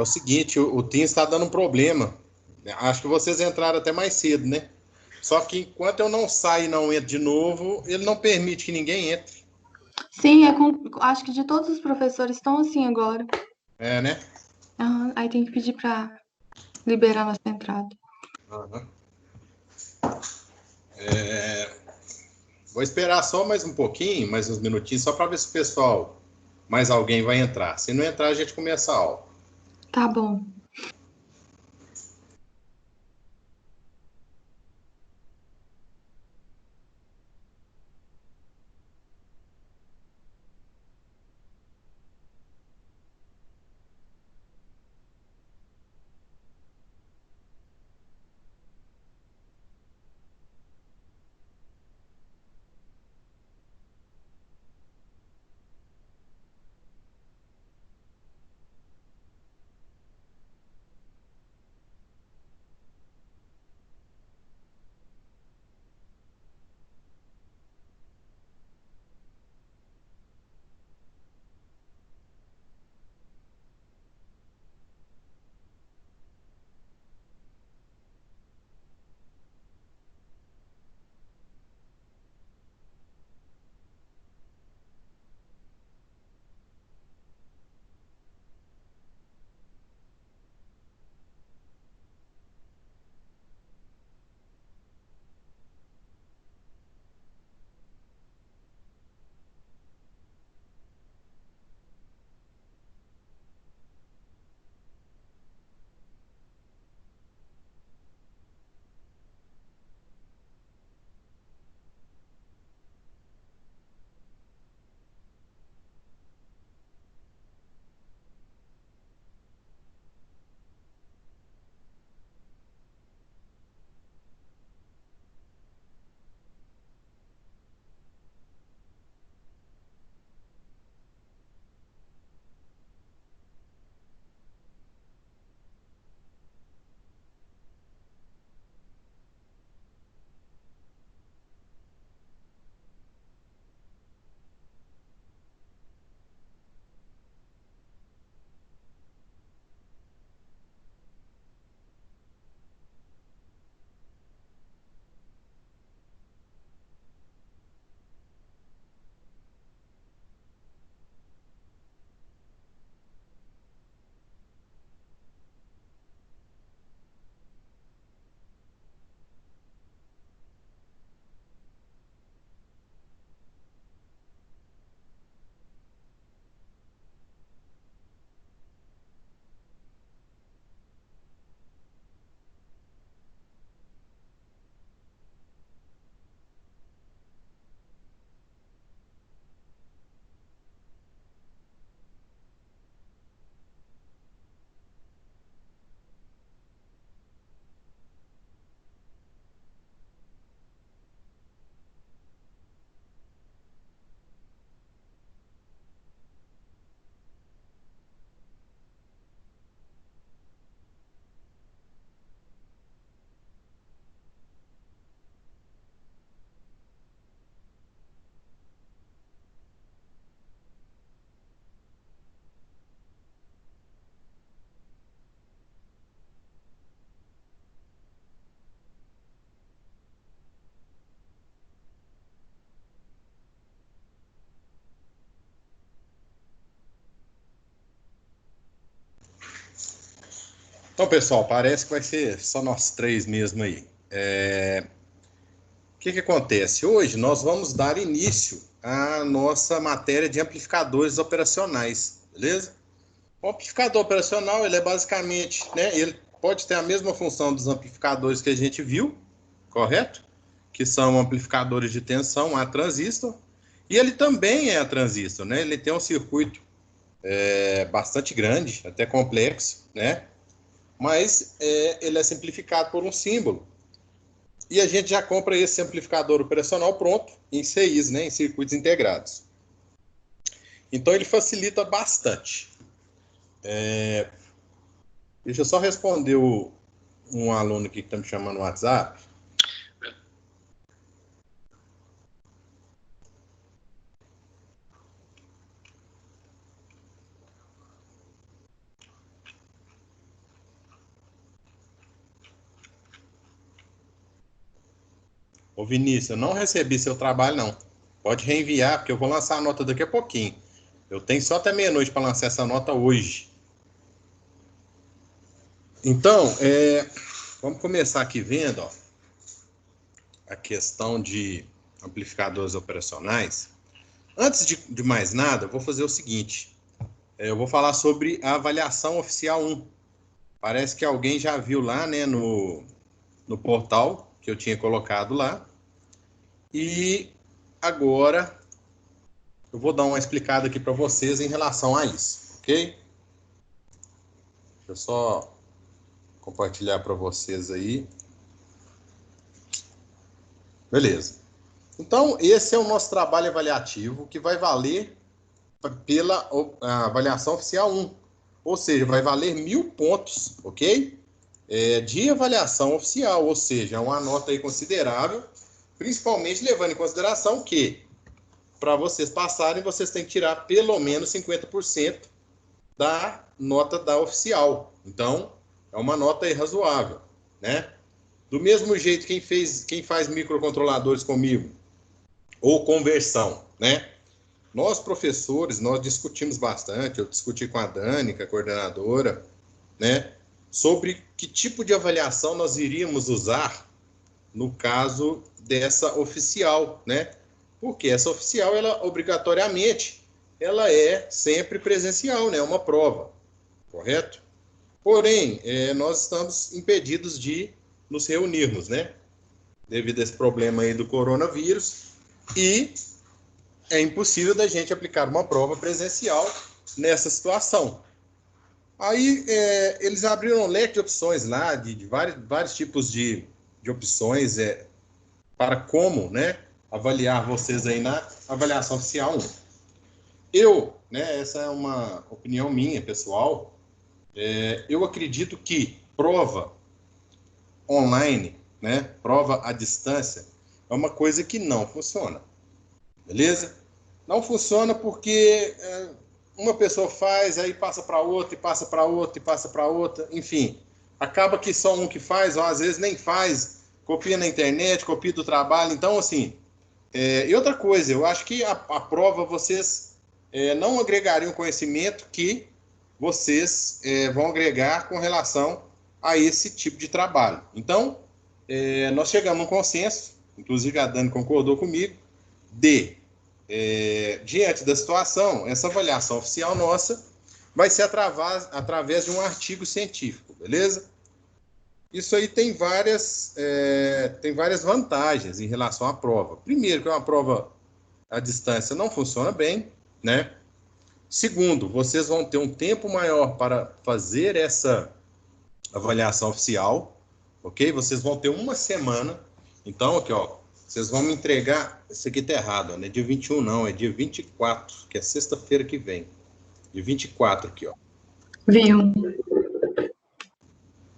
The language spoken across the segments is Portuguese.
É o seguinte, o Teams está dando um problema. Acho que vocês entraram até mais cedo, né? Só que enquanto eu não saio e não entro de novo, ele não permite que ninguém entre. Sim, acho que de todos os professores estão assim agora. É, né? Aham, aí tem que pedir para liberar nossa entrada. Uhum. Vou esperar só mais um pouquinho, mais uns minutinhos, só para ver se o pessoal, mais alguém vai entrar. Se não entrar, a gente começa a aula. Tá bom. Então, pessoal, parece que vai ser só nós três mesmo aí. O que acontece? Hoje nós vamos dar início à nossa matéria de amplificadores operacionais, beleza? O amplificador operacional, ele é basicamente, né, ele pode ter a mesma função dos amplificadores que a gente viu, correto? Que são amplificadores de tensão a transistor, e ele também é a transistor, né? Ele tem um circuito bastante grande, até complexo, né? Mas ele é simplificado por um símbolo. E a gente já compra esse amplificador operacional pronto, em CIs, né, em circuitos integrados. Então ele facilita bastante. Deixa eu só responder um aluno aqui que está me chamando no WhatsApp. Ô Vinícius, eu não recebi seu trabalho, não. Pode reenviar, porque eu vou lançar a nota daqui a pouquinho. Eu tenho só até meia-noite para lançar essa nota hoje. Então, vamos começar aqui vendo, ó, a questão de amplificadores operacionais. Antes de mais nada, eu vou fazer o seguinte. Eu vou falar sobre a avaliação oficial 1. Parece que alguém já viu lá, né, no portal que eu tinha colocado lá. E agora eu vou dar uma explicada aqui para vocês em relação a isso, ok? Deixa eu só compartilhar para vocês aí. Beleza. Então, esse é o nosso trabalho avaliativo, que vai valer pela avaliação oficial 1. Ou seja, vai valer 1000 pontos, ok? De avaliação oficial, ou seja, é uma nota aí considerável, principalmente levando em consideração que, para vocês passarem, vocês têm que tirar pelo menos 50% da nota da oficial. Então, é uma nota aí razoável, né? Do mesmo jeito, quem faz microcontroladores comigo, ou conversão, né? Nós, professores, nós discutimos bastante, eu discuti com a Dani, que é a coordenadora, né? Sobre que tipo de avaliação nós iríamos usar no caso dessa oficial, né? Porque essa oficial, ela obrigatoriamente, ela é sempre presencial, né? Uma prova, correto? Porém, nós estamos impedidos de nos reunirmos, né? Devido a esse problema aí do coronavírus, e é impossível da gente aplicar uma prova presencial nessa situação. Aí, eles abriram um leque de opções lá, de vários tipos de opções para como, né, avaliar vocês aí na avaliação oficial 1. Essa é uma opinião minha, pessoal, eu acredito que prova online, né, prova à distância, é uma coisa que não funciona, beleza? Não funciona porque uma pessoa faz, aí passa para outra, e passa para outra, e passa para outra, enfim. Acaba que só um que faz, ou às vezes nem faz, copia na internet, copia do trabalho. Então, assim, e outra coisa, eu acho que a prova vocês não agregariam conhecimento que vocês vão agregar com relação a esse tipo de trabalho. Então, nós chegamos a um consenso, inclusive a Dani concordou comigo, diante da situação, essa avaliação oficial nossa vai ser através de um artigo científico, beleza? Isso aí tem várias vantagens em relação à prova. Primeiro, que uma prova à distância não funciona bem, né? Segundo, vocês vão ter um tempo maior para fazer essa avaliação oficial, ok? Vocês vão ter uma semana. Então, aqui, ó, vocês vão me entregar... Isso aqui tá errado, ó, não é dia 21 não, é dia 24, que é sexta-feira que vem. Dia 24 aqui, ó. Viu?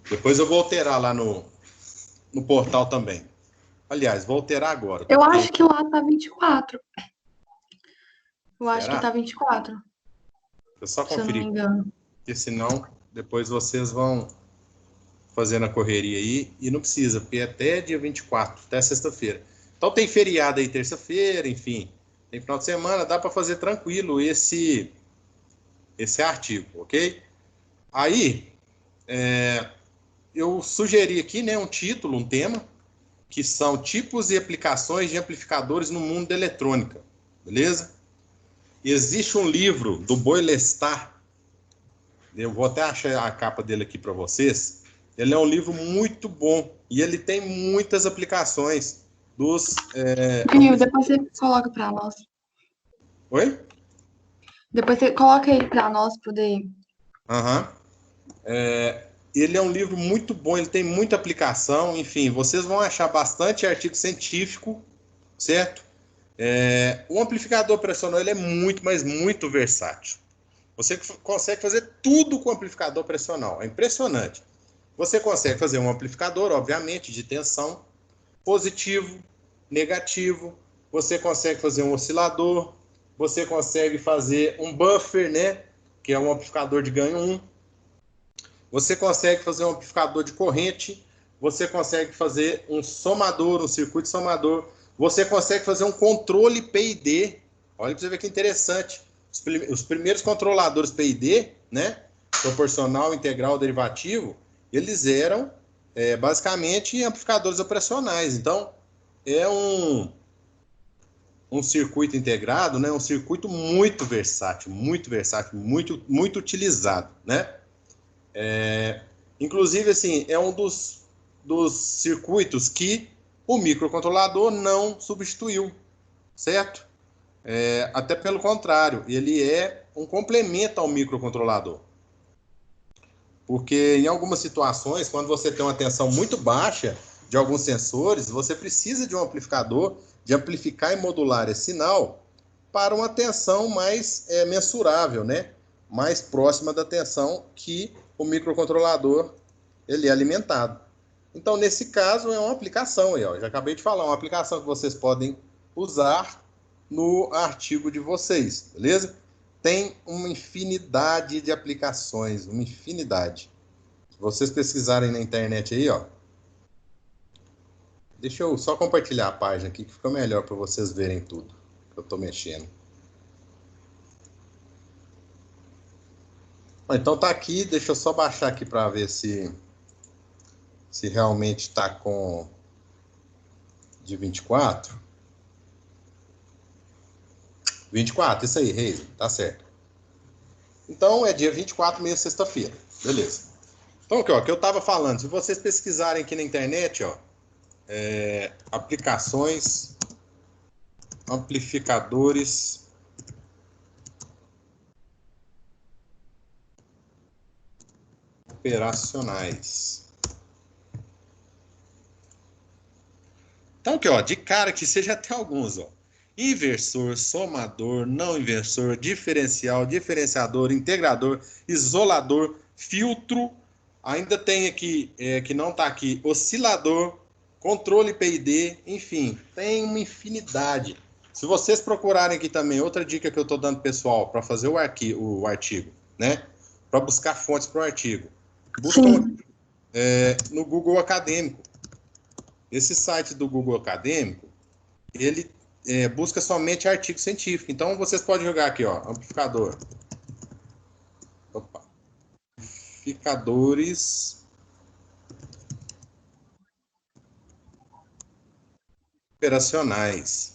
Depois eu vou alterar lá no portal também. Aliás, vou alterar agora. Eu acho que lá tá 24. Eu acho Será? que tá 24, Eu só se eu não me conferir, engano. porque senão depois vocês vão fazendo a correria aí e não precisa, porque é até dia 24, até sexta-feira. Então tem feriado aí terça-feira, enfim, tem final de semana, dá para fazer tranquilo esse artigo, ok? Aí, eu sugeri aqui, né, um título, um tema, que são tipos e aplicações de amplificadores no mundo da eletrônica, beleza? Existe um livro do Boylestar, eu vou até achar a capa dele aqui para vocês. Ele é um livro muito bom e ele tem muitas aplicações dos... Viu? Depois você coloca para nós. Oi? Depois você coloca aí para nós poder... Aham. Ele é um livro muito bom, ele tem muita aplicação, enfim, vocês vão achar bastante artigo científico, certo? O amplificador operacional ele é muito, mas muito versátil. Você consegue fazer tudo com o amplificador operacional, é impressionante. Você consegue fazer um amplificador, obviamente, de tensão, positivo, negativo, você consegue fazer um oscilador, você consegue fazer um buffer, né, que é um amplificador de ganho 1, você consegue fazer um amplificador de corrente, você consegue fazer um somador, um circuito somador, você consegue fazer um controle PID. Olha para você ver que interessante. Os primeiros controladores PID, né, proporcional, integral, derivativo, eles eram basicamente amplificadores operacionais. Então, é um circuito integrado, né, um circuito muito versátil, muito utilizado, né? Inclusive, assim, é um dos circuitos que o microcontrolador não substituiu, certo? Até pelo contrário, ele é um complemento ao microcontrolador. Porque em algumas situações, quando você tem uma tensão muito baixa de alguns sensores, você precisa de um amplificador de amplificar e modular esse sinal para uma tensão mais mensurável, né? Mais próxima da tensão que o microcontrolador ele é alimentado. Então, nesse caso, é uma aplicação aí, ó. Já acabei de falar, uma aplicação que vocês podem usar no artigo de vocês, beleza? Tem uma infinidade de aplicações, uma infinidade. Se vocês pesquisarem na internet aí, ó. Deixa eu só compartilhar a página aqui, que fica melhor para vocês verem tudo que eu estou mexendo. Então tá aqui, deixa eu só baixar aqui para ver se realmente está com de 24. 24, isso aí, Reis, tá certo. Então, é dia 24, meia sexta-feira. Beleza. Então, aqui, ó, que eu estava falando, se vocês pesquisarem aqui na internet, ó, aplicações, amplificadores operacionais. Então, aqui, ó, de cara que seja até alguns, ó. Inversor, somador, não inversor, diferencial, diferenciador, integrador, isolador, filtro. Ainda tem aqui, que não está aqui, oscilador, controle PID, enfim, tem uma infinidade. Se vocês procurarem aqui também, outra dica que eu estou dando pessoal para fazer o artigo, né? Para buscar fontes para o artigo. Buscam no Google Acadêmico. Esse site do Google Acadêmico, ele busca somente artigo científico. Então, vocês podem jogar aqui, ó, amplificador. Opa. Amplificadores operacionais.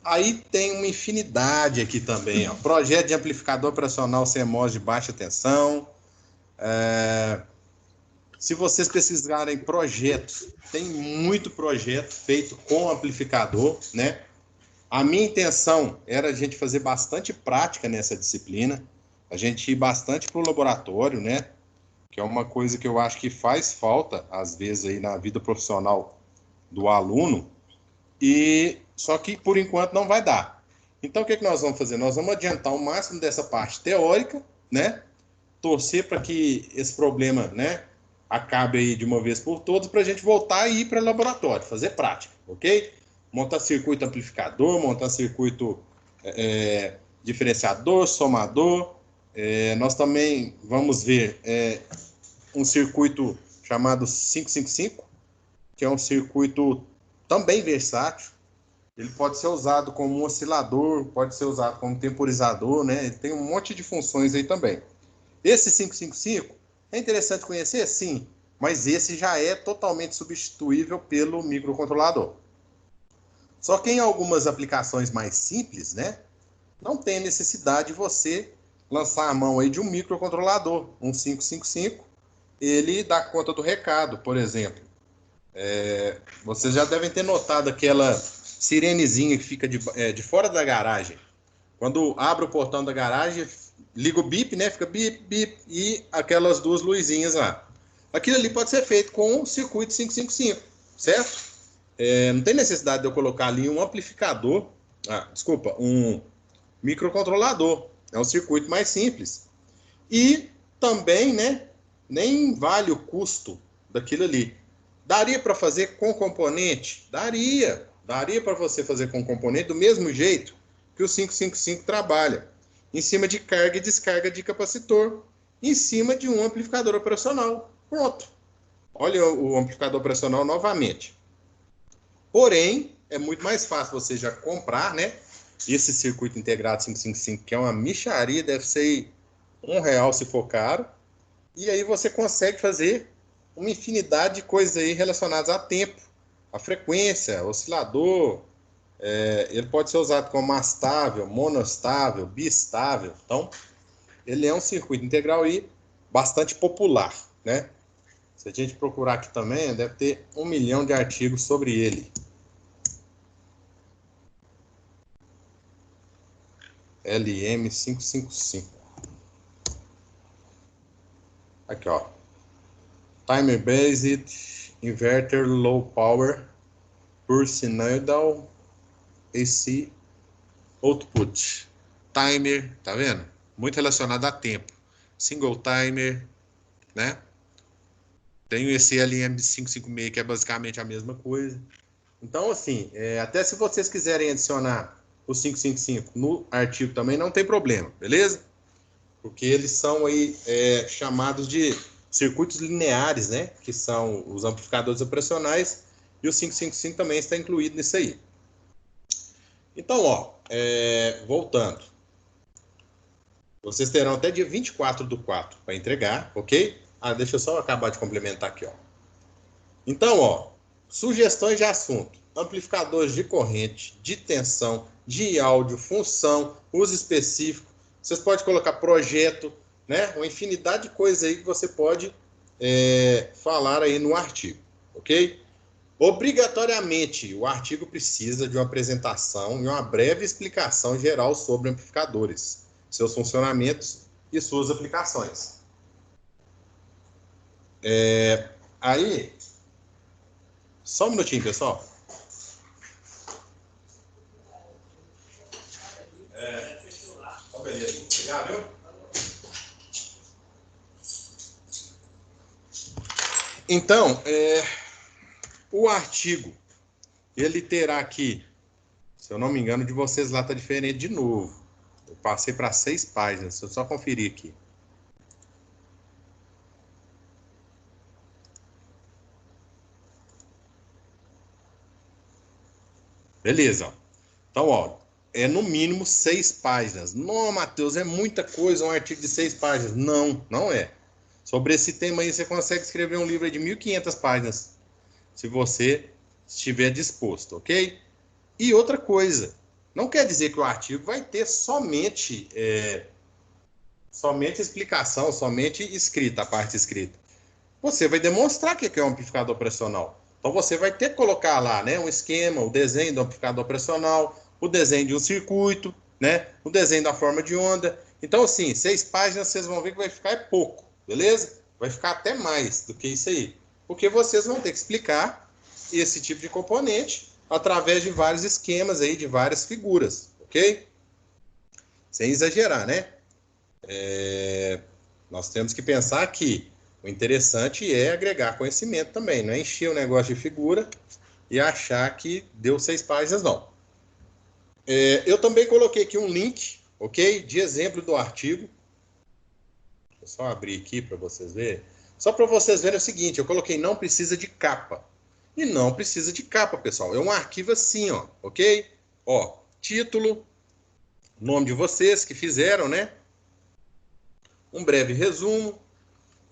Aí tem uma infinidade aqui também, ó. Projeto de amplificador operacional CMOS de baixa tensão. Se vocês pesquisarem projetos, tem muito projeto feito com amplificador, né? A minha intenção era a gente fazer bastante prática nessa disciplina, a gente ir bastante para o laboratório, né? Que é uma coisa que eu acho que faz falta, às vezes, aí na vida profissional do aluno, e só que, por enquanto, não vai dar. Então, o que nós vamos fazer? Nós vamos adiantar o máximo dessa parte teórica, né? Torcer para que esse problema, né, acabe aí de uma vez por todas, para a gente voltar e ir para o laboratório, fazer prática, ok? Montar circuito amplificador, montar circuito diferenciador, somador. Nós também vamos ver um circuito chamado 555, que é um circuito também versátil. Ele pode ser usado como um oscilador, pode ser usado como temporizador, né? Ele tem um monte de funções aí também. Esse 555 é interessante conhecer? Sim, mas esse já é totalmente substituível pelo microcontrolador. Só que em algumas aplicações mais simples, né, não tem necessidade de você lançar a mão aí de um microcontrolador, um 555, ele dá conta do recado, por exemplo. Vocês já devem ter notado aquela sirenezinha que fica de fora da garagem. Quando abre o portão da garagem, liga o bip, né? Fica bip, bip, e aquelas duas luzinhas lá. Aquilo ali pode ser feito com o circuito 555, certo? Não tem necessidade de eu colocar ali um amplificador, um microcontrolador. É um circuito mais simples. E também, né, nem vale o custo daquilo ali. Daria para fazer com componente? Daria. Daria para você fazer com componente do mesmo jeito que o 555 trabalha. Em cima de carga e descarga de capacitor. Em cima de um amplificador operacional. Pronto. Olha o amplificador operacional novamente. Porém, é muito mais fácil você já comprar, né? Esse circuito integrado 555, que é uma mixaria, deve ser R$ 1 se for caro. E aí você consegue fazer uma infinidade de coisas aí relacionadas a tempo, a frequência, oscilador. Ele pode ser usado como astável, monostável, bistável. Então, ele é um circuito integral e bastante popular, né? Se a gente procurar aqui também, deve ter 1 milhão de artigos sobre ele. LM555. Aqui, ó. Timer Based Inverter Low Power Pulse-Nodal AC Output. Timer, tá vendo? Muito relacionado a tempo. Single timer, né? Tenho esse LM556 que é basicamente a mesma coisa. Então, assim, até se vocês quiserem adicionar o 555 no artigo também, não tem problema, beleza? Porque eles são aí chamados de circuitos lineares, né? Que são os amplificadores operacionais, e o 555 também está incluído nisso aí. Então, ó, voltando. Vocês terão até dia 24/4 para entregar, ok? Deixa eu só acabar de complementar aqui, ó. Então, ó, sugestões de assunto. Amplificadores de corrente, de tensão, de áudio, função, uso específico. Vocês podem colocar projeto, né? Uma infinidade de coisas aí que você pode falar aí no artigo, ok? Obrigatoriamente, o artigo precisa de uma apresentação e uma breve explicação geral sobre amplificadores, seus funcionamentos e suas aplicações. Aí, só um minutinho, pessoal. Beleza. Obrigado, viu? Então, o artigo, ele terá aqui, se eu não me engano, de vocês lá está diferente de novo. Eu passei para 6 páginas, deixa eu só conferir aqui. Beleza. Então, ó, é no mínimo 6 páginas. Não, Matheus, é muita coisa, um artigo de 6 páginas. Não, não é. Sobre esse tema aí, você consegue escrever um livro de 1.500 páginas, se você estiver disposto, ok? E outra coisa, não quer dizer que o artigo vai ter somente explicação, somente escrita, a parte escrita. Você vai demonstrar o que é um amplificador operacional. Então você vai ter que colocar lá, né, um esquema, o desenho do amplificador operacional, o desenho de um circuito, né, o desenho da forma de onda. Então, assim, 6 páginas vocês vão ver que vai ficar pouco, beleza? Vai ficar até mais do que isso aí. Porque vocês vão ter que explicar esse tipo de componente através de vários esquemas aí, de várias figuras, ok? Sem exagerar, né? Nós temos que pensar que o interessante é agregar conhecimento também, não é encher o negócio de figura e achar que deu 6 páginas, não. Eu também coloquei aqui um link, ok? De exemplo do artigo. Deixa eu só abrir aqui para vocês verem. Só para vocês verem o seguinte, eu coloquei não precisa de capa. E não precisa de capa, pessoal. É um arquivo assim, ó, ok? Ó, título, nome de vocês que fizeram, né? Um breve resumo,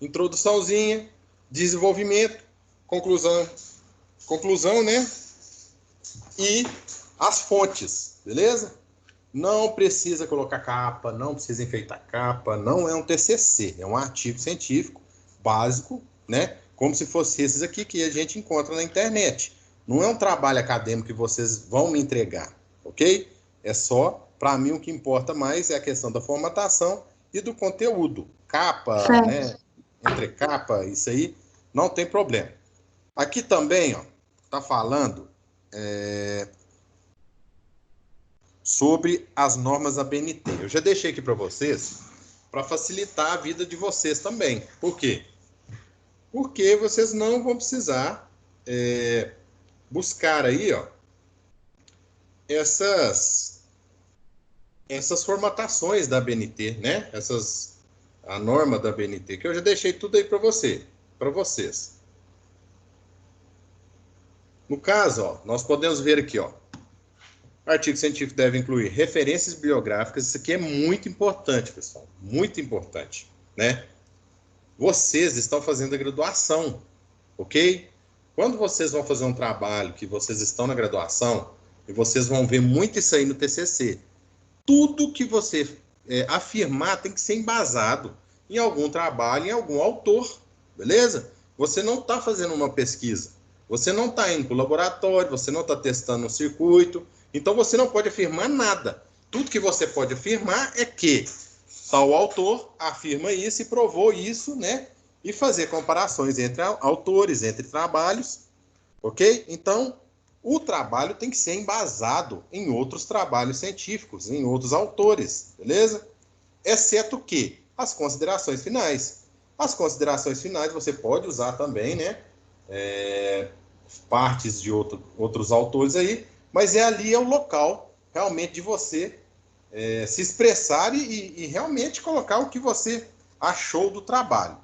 introduçãozinha, desenvolvimento, conclusão, né? E as fontes, beleza? Não precisa colocar capa, não precisa enfeitar capa, não é um TCC, é um artigo científico básico, né? Como se fosse esses aqui que a gente encontra na internet. Não é um trabalho acadêmico que vocês vão me entregar, ok? É só, para mim, o que importa mais é a questão da formatação e do conteúdo. Capa, Certo. né? Entre capa, isso aí, não tem problema. Aqui também, ó, tá falando sobre as normas ABNT. Eu já deixei aqui para vocês, para facilitar a vida de vocês também. Por quê? Porque vocês não vão precisar buscar aí, ó, essas formatações da ABNT, né? A norma da ABNT, que eu já deixei tudo aí para vocês. No caso, ó, nós podemos ver aqui, ó, o artigo científico deve incluir referências bibliográficas. Isso aqui é muito importante, pessoal, muito importante, né? Vocês estão fazendo a graduação, ok? Quando vocês vão fazer um trabalho que vocês estão na graduação, e vocês vão ver muito isso aí no TCC, tudo que você afirmar tem que ser embasado em algum trabalho, em algum autor, beleza? Você não está fazendo uma pesquisa, você não está indo para o laboratório, você não está testando um circuito, então você não pode afirmar nada. Tudo que você pode afirmar é que tal autor afirma isso e provou isso, né? E fazer comparações entre autores, entre trabalhos, ok? Então, o trabalho tem que ser embasado em outros trabalhos científicos, em outros autores, beleza? Exceto que as considerações finais. As considerações finais você pode usar também, né? Partes de outros autores aí, mas ali é o local realmente de você se expressar e realmente colocar o que você achou do trabalho.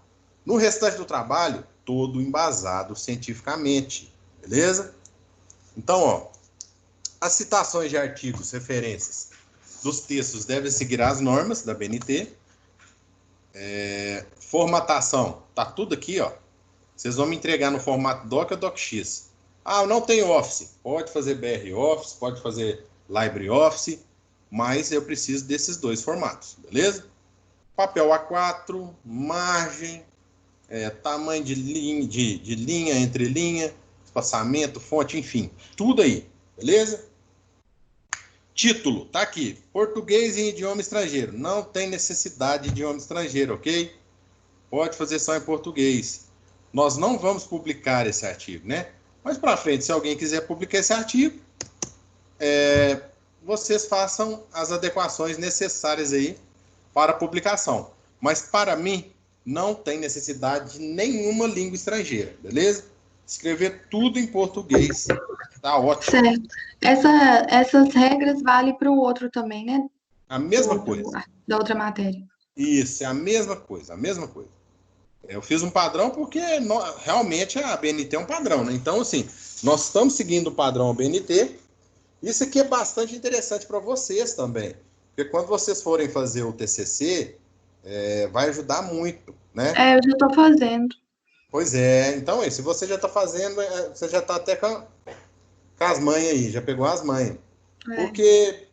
No restante do trabalho, todo embasado cientificamente, beleza? Então, ó, as citações de artigos, referências dos textos devem seguir as normas da BNT. Formatação, tá tudo aqui, ó. Vocês vão me entregar no formato doc ou docx. Ah, não tem Office. Pode fazer BR Office, pode fazer LibreOffice, mas eu preciso desses dois formatos, beleza? Papel A4, margem, tamanho de linha, entre linha, espaçamento, fonte, enfim, tudo aí, beleza? Título, tá aqui, português em idioma estrangeiro. Não tem necessidade de idioma estrangeiro, ok? Pode fazer só em português. Nós não vamos publicar esse artigo, né? Mas para frente, se alguém quiser publicar esse artigo, vocês façam as adequações necessárias aí para a publicação. Mas para mim, não tem necessidade de nenhuma língua estrangeira, beleza? Escrever tudo em português, tá ótimo. Certo. Essas regras valem para o outro também, né? A mesma coisa. Da outra matéria. Isso, é a mesma coisa, a mesma coisa. Eu fiz um padrão porque realmente a BNT é um padrão, né? Então, assim, nós estamos seguindo o padrão BNT. Isso aqui é bastante interessante para vocês também. Porque quando vocês forem fazer o TCC, vai ajudar muito, né? Eu já estou fazendo. Pois é. Então, se você já está fazendo, você já está até com as manhas aí, já pegou as manhas. Porque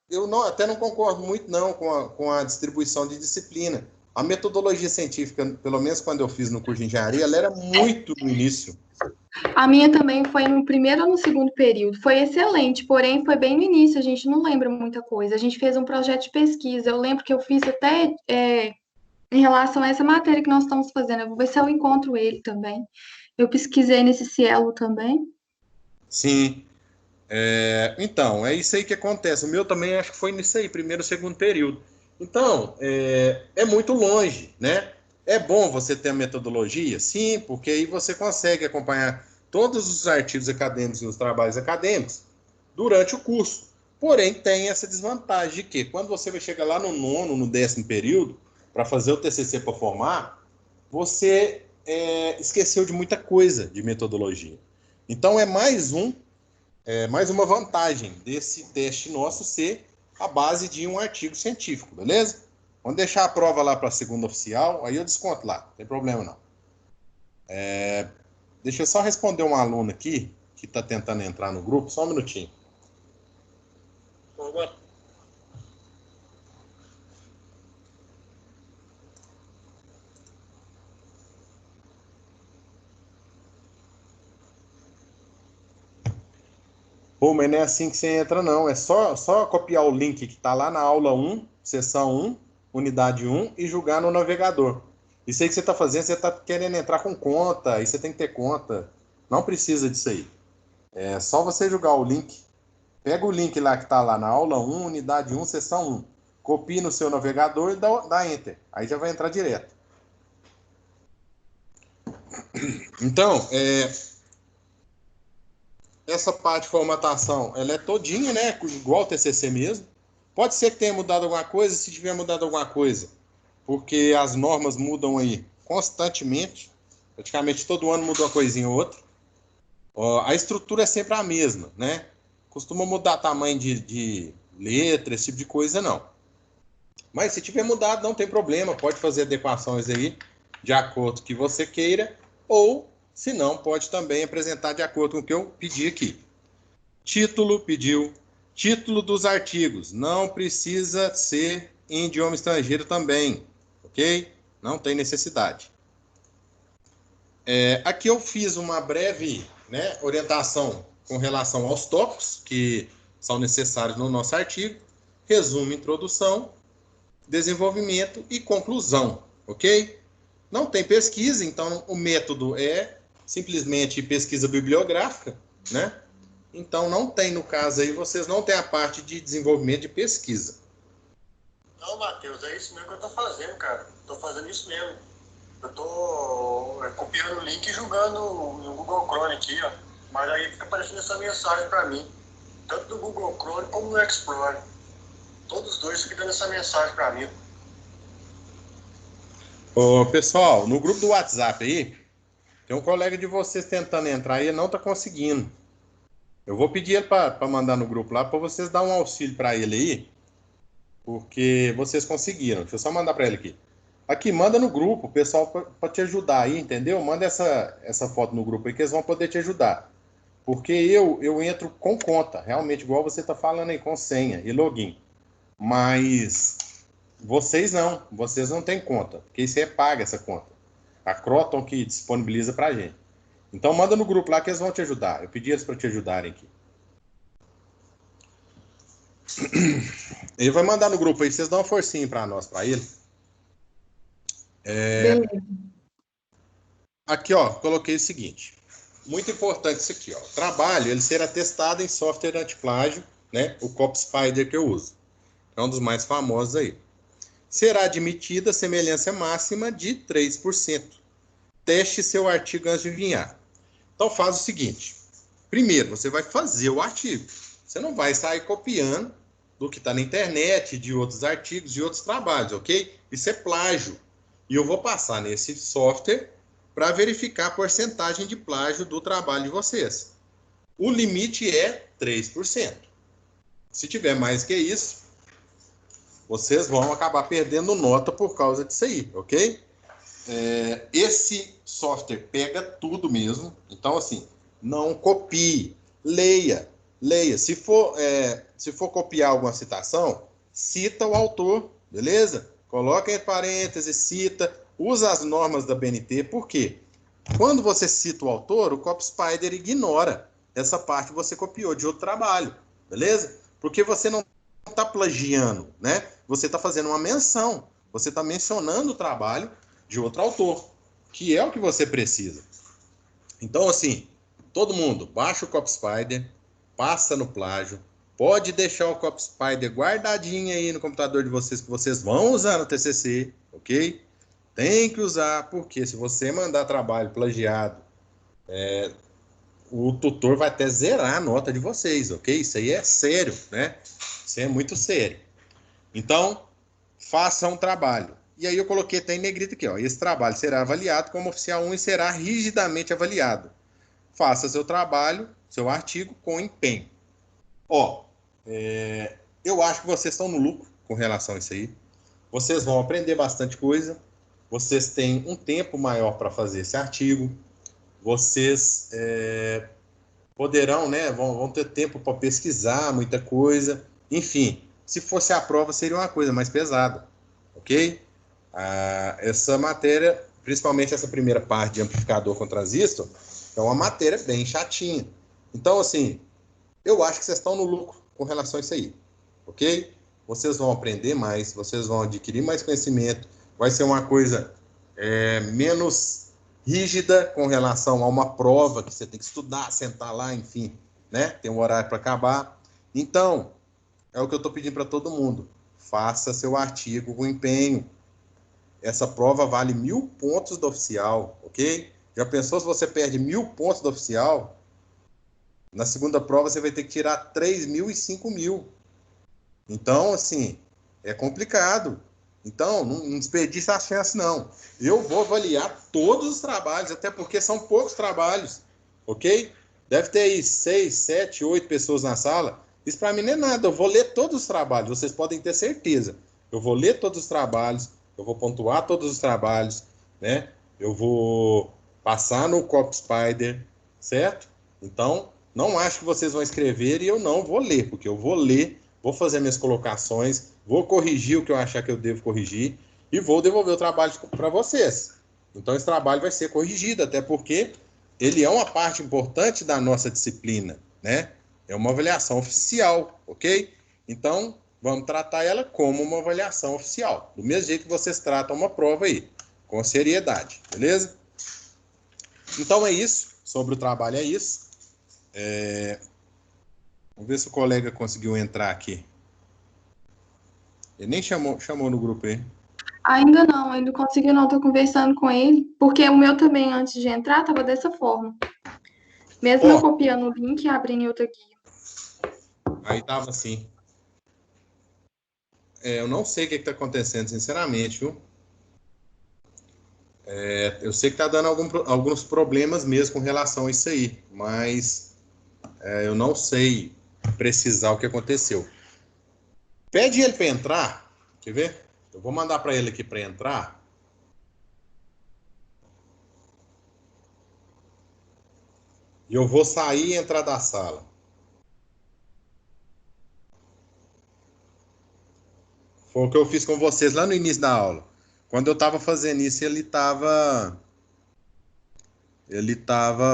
eu até não concordo muito não com a distribuição de disciplina. A metodologia científica, pelo menos quando eu fiz no curso de engenharia, ela era muito no início. A minha também foi no primeiro ou no segundo período. Foi excelente, porém foi bem no início, a gente não lembra muita coisa. A gente fez um projeto de pesquisa. Eu lembro que eu fiz até em relação a essa matéria que nós estamos fazendo. Eu vou ver se eu encontro ele também. Eu pesquisei nesse Cielo também. Sim. Então, é isso aí que acontece. O meu também acho que foi nisso aí, primeiro, segundo período. Então, é muito longe, né? É bom você ter a metodologia? Sim, porque aí você consegue acompanhar todos os artigos acadêmicos e os trabalhos acadêmicos durante o curso. Porém, tem essa desvantagem de que quando você vai chegar lá no nono, no 10º período, para fazer o TCC para formar, você esqueceu de muita coisa de metodologia. Então, é mais uma vantagem desse teste nosso ser a base de um artigo científico, beleza? Vamos deixar a prova lá para a segunda oficial, aí eu desconto lá, não tem problema não. Deixa eu só responder um aluno aqui, que está tentando entrar no grupo, só um minutinho. Pô, mas não é assim que você entra, não. É só copiar o link que está lá na aula 1, seção 1, unidade 1, e jogar no navegador. Isso aí que você está fazendo, você está querendo entrar com conta, aí você tem que ter conta. Não precisa disso aí. É só você jogar o link. Pega o link lá que está lá na aula 1, unidade 1, seção 1. Copie no seu navegador e dá Enter. Aí já vai entrar direto. Então, essa parte de formatação, ela é todinha, né? Igual o TCC mesmo. Pode ser que tenha mudado alguma coisa, se tiver mudado alguma coisa, porque as normas mudam aí constantemente. Praticamente todo ano muda uma coisinha ou outra. Ó, a estrutura é sempre a mesma, né? Costuma mudar tamanho de letra, esse tipo de coisa, não. Mas se tiver mudado, não tem problema, pode fazer adequações aí de acordo com o que você queira, ou, se não, pode também apresentar de acordo com o que eu pedi aqui. Título, pediu. Título dos artigos, não precisa ser em idioma estrangeiro também, ok? Não tem necessidade. Aqui eu fiz uma breve, né, orientação com relação aos tópicos que são necessários no nosso artigo, resumo, introdução, desenvolvimento e conclusão, ok? Não tem pesquisa, então o método é simplesmente pesquisa bibliográfica, né? Então não tem, no caso aí, vocês não têm a parte de desenvolvimento de pesquisa. Não, Matheus, é isso mesmo que eu tô fazendo, cara. Tô fazendo isso mesmo. Eu tô copiando o link e jogando no Google Chrome aqui, ó. Mas aí fica aparecendo essa mensagem para mim. Tanto no Google Chrome como no Explorer. Todos os dois ficam dando essa mensagem para mim. Ô, pessoal, no grupo do WhatsApp aí, tem um colega de vocês tentando entrar e ele não tá conseguindo. Eu vou pedir ele para mandar no grupo lá, para vocês dar um auxílio para ele aí, porque vocês conseguiram. Deixa eu só mandar para ele aqui. Aqui, manda no grupo, o pessoal pode te ajudar aí, entendeu? Manda essa foto no grupo aí que eles vão poder te ajudar. Porque eu entro com conta, realmente, igual você está falando aí, com senha e login. Mas vocês não têm conta, porque isso é paga essa conta. A Croton que disponibiliza para a gente. Então manda no grupo lá que eles vão te ajudar. Eu pedi eles para te ajudarem aqui. Ele vai mandar no grupo aí, vocês dão uma forcinha para nós, para ele. Aqui, ó, coloquei o seguinte. Muito importante isso aqui, ó. O trabalho, ele será testado em software antiplágio, né? O CopSpider que eu uso. É um dos mais famosos aí. Será admitida a semelhança máxima de 3%. Teste seu artigo antes de enviar. Então faz o seguinte. Primeiro, você vai fazer o artigo. Você não vai sair copiando do que está na internet, de outros artigos, de outros trabalhos, ok? Isso é plágio. E eu vou passar nesse software para verificar a porcentagem de plágio do trabalho de vocês. O limite é 3%. Se tiver mais que isso, vocês vão acabar perdendo nota por causa disso aí, ok? Esse software pega tudo mesmo. Então, assim, não copie, leia. Se for copiar alguma citação, cita o autor, beleza? Coloca entre parênteses, cita, usa as normas da BNT. Por quê? Quando você cita o autor, o CopSpider ignora essa parte que você copiou de outro trabalho, beleza? Porque você não está plagiando, né? Você está fazendo uma menção, você está mencionando o trabalho de outro autor, que é o que você precisa. Então, assim, todo mundo, baixa o CopSpider, passa no plágio, pode deixar o CopSpider guardadinho aí no computador de vocês, que vocês vão usar no TCC, ok? Tem que usar, porque se você mandar trabalho plagiado, o tutor vai até zerar a nota de vocês, ok? Isso aí é sério, né? Isso é muito sério. Então, faça um trabalho. E aí eu coloquei até em negrito aqui, ó. Esse trabalho será avaliado como oficial 1 e será rigidamente avaliado. Faça seu trabalho, seu artigo com empenho. Ó, eu acho que vocês estão no lucro com relação a isso aí. Vocês vão aprender bastante coisa. Vocês têm um tempo maior para fazer esse artigo. Vocês poderão, né? Vão ter tempo para pesquisar muita coisa. Enfim, se fosse a prova, seria uma coisa mais pesada, ok? Essa matéria, principalmente essa primeira parte de amplificador com transistor, é uma matéria bem chatinha. Então, assim, eu acho que vocês estão no lucro com relação a isso aí, ok? Vocês vão aprender mais, vocês vão adquirir mais conhecimento, vai ser uma coisa menos rígida com relação a uma prova que você tem que estudar, sentar lá, enfim, né? Tem um horário para acabar. Então, é o que eu estou pedindo para todo mundo. Faça seu artigo com empenho. Essa prova vale 1.000 pontos do oficial, ok? Já pensou se você perde 1.000 pontos do oficial? Na segunda prova você vai ter que tirar 3.000 e 5.000. Então, assim, é complicado. Então, não desperdice a chance, não. Eu vou avaliar todos os trabalhos, até porque são poucos trabalhos, ok? Deve ter aí 6, 7, 8 pessoas na sala. Isso para mim não é nada. Eu vou ler todos os trabalhos. Vocês podem ter certeza. Eu vou ler todos os trabalhos. Eu vou pontuar todos os trabalhos, né? Eu vou passar no Copy Spider, certo? Então, não acho que vocês vão escrever e eu não vou ler, porque eu vou ler, vou fazer minhas colocações, vou corrigir o que eu achar que eu devo corrigir e vou devolver o trabalho para vocês. Então, esse trabalho vai ser corrigido, até porque ele é uma parte importante da nossa disciplina, né? É uma avaliação oficial, ok? Então, vamos tratar ela como uma avaliação oficial, do mesmo jeito que vocês tratam uma prova aí, com seriedade, beleza? Então, é isso. Sobre o trabalho, é isso. Vamos ver se o colega conseguiu entrar aqui. Ele nem chamou no grupo aí. Ainda não conseguiu não, tô conversando com ele, porque o meu também, antes de entrar, tava dessa forma. Mesmo eu copiando o link e abrindo em outra guia. Aí tava assim. Eu não sei o que tá acontecendo, sinceramente, viu? Eu sei que tá dando alguns problemas mesmo com relação a isso aí, mas eu não sei precisar o que aconteceu. Pede ele para entrar, quer ver? Eu vou mandar para ele aqui para entrar. E eu vou sair e entrar da sala. Foi o que eu fiz com vocês lá no início da aula. Quando eu estava fazendo isso, ele estava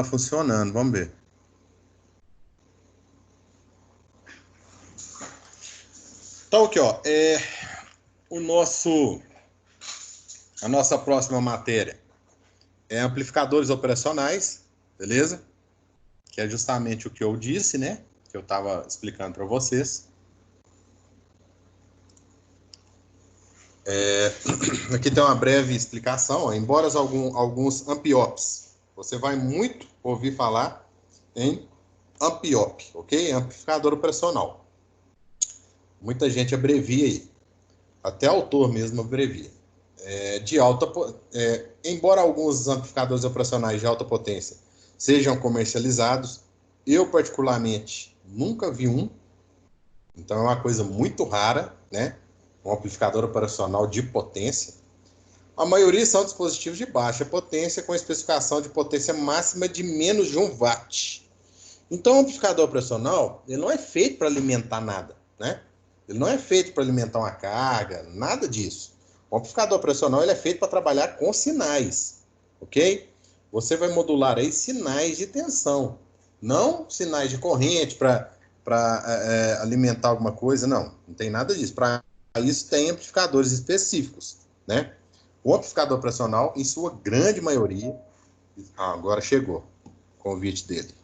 funcionando. Vamos ver. Então, aqui, ó, a nossa próxima matéria é amplificadores operacionais, beleza? Que é justamente o que eu disse, né? Que eu estava explicando para vocês. Aqui tem uma breve explicação. Embora alguns ampiops, você vai muito ouvir falar em ampiop, ok? Amplificador operacional. Muita gente abrevia aí. Até autor mesmo abrevia. Embora alguns amplificadores operacionais de alta potência sejam comercializados, eu particularmente nunca vi um. Então é uma coisa muito rara, né? Um amplificador operacional de potência. A maioria são dispositivos de baixa potência com especificação de potência máxima de menos de 1 watt. Então o amplificador operacional ele não é feito para alimentar nada, né? Ele não é feito para alimentar uma carga, nada disso. O amplificador operacional ele é feito para trabalhar com sinais, ok? Você vai modular aí sinais de tensão, não sinais de corrente para alimentar alguma coisa, não tem nada disso. Para isso tem amplificadores específicos, né? O amplificador operacional, em sua grande maioria, agora chegou o convite dele.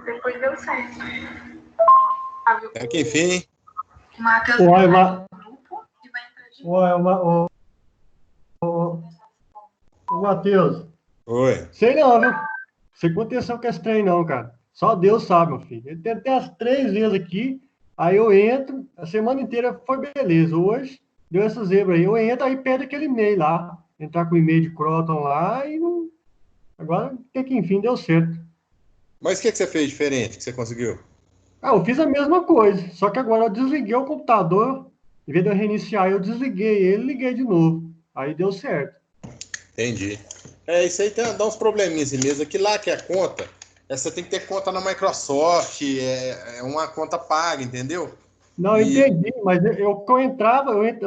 Depois deu certo. Até que enfim. Marca Oi, grupo e vai entrar de novo. Matheus. Oi. Sei não, viu? Sei que aconteceu com esse trem não, cara. Só Deus sabe, meu filho. Eu tentei as 3 vezes aqui, aí eu entro, a semana inteira foi beleza. Hoje deu essa zebra aí. Eu entro, aí perde aquele e-mail lá. Entrar com o e-mail de Croton lá e não... Agora, até que enfim, deu certo. Mas o que você fez diferente que você conseguiu? Eu fiz a mesma coisa, só que agora eu desliguei o computador, em vez de eu reiniciar, eu desliguei ele e liguei de novo. Aí deu certo. Entendi. Isso aí dá uns probleminhas mesmo. Aqui lá que é a conta, você tem que ter conta na Microsoft, é uma conta paga, entendeu? Não, entendi, mas eu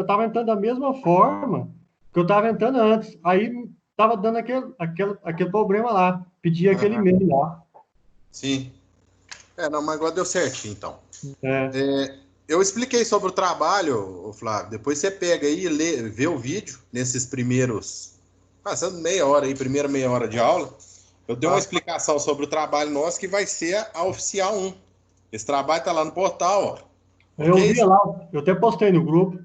estava entrando da mesma forma que eu estava entrando antes. Aí estava dando aquele problema lá, pedia aquele e-mail lá. Sim. Não, mas agora deu certinho, então. É. Eu expliquei sobre o trabalho, Flávio. Depois você pega aí e vê o vídeo nesses primeiros... Passando meia hora aí, primeira meia hora de aula. Eu dei uma explicação sobre o trabalho nosso que vai ser a oficial 1. Esse trabalho está lá no portal, ó. Eu Okay? vi lá, eu até postei no grupo.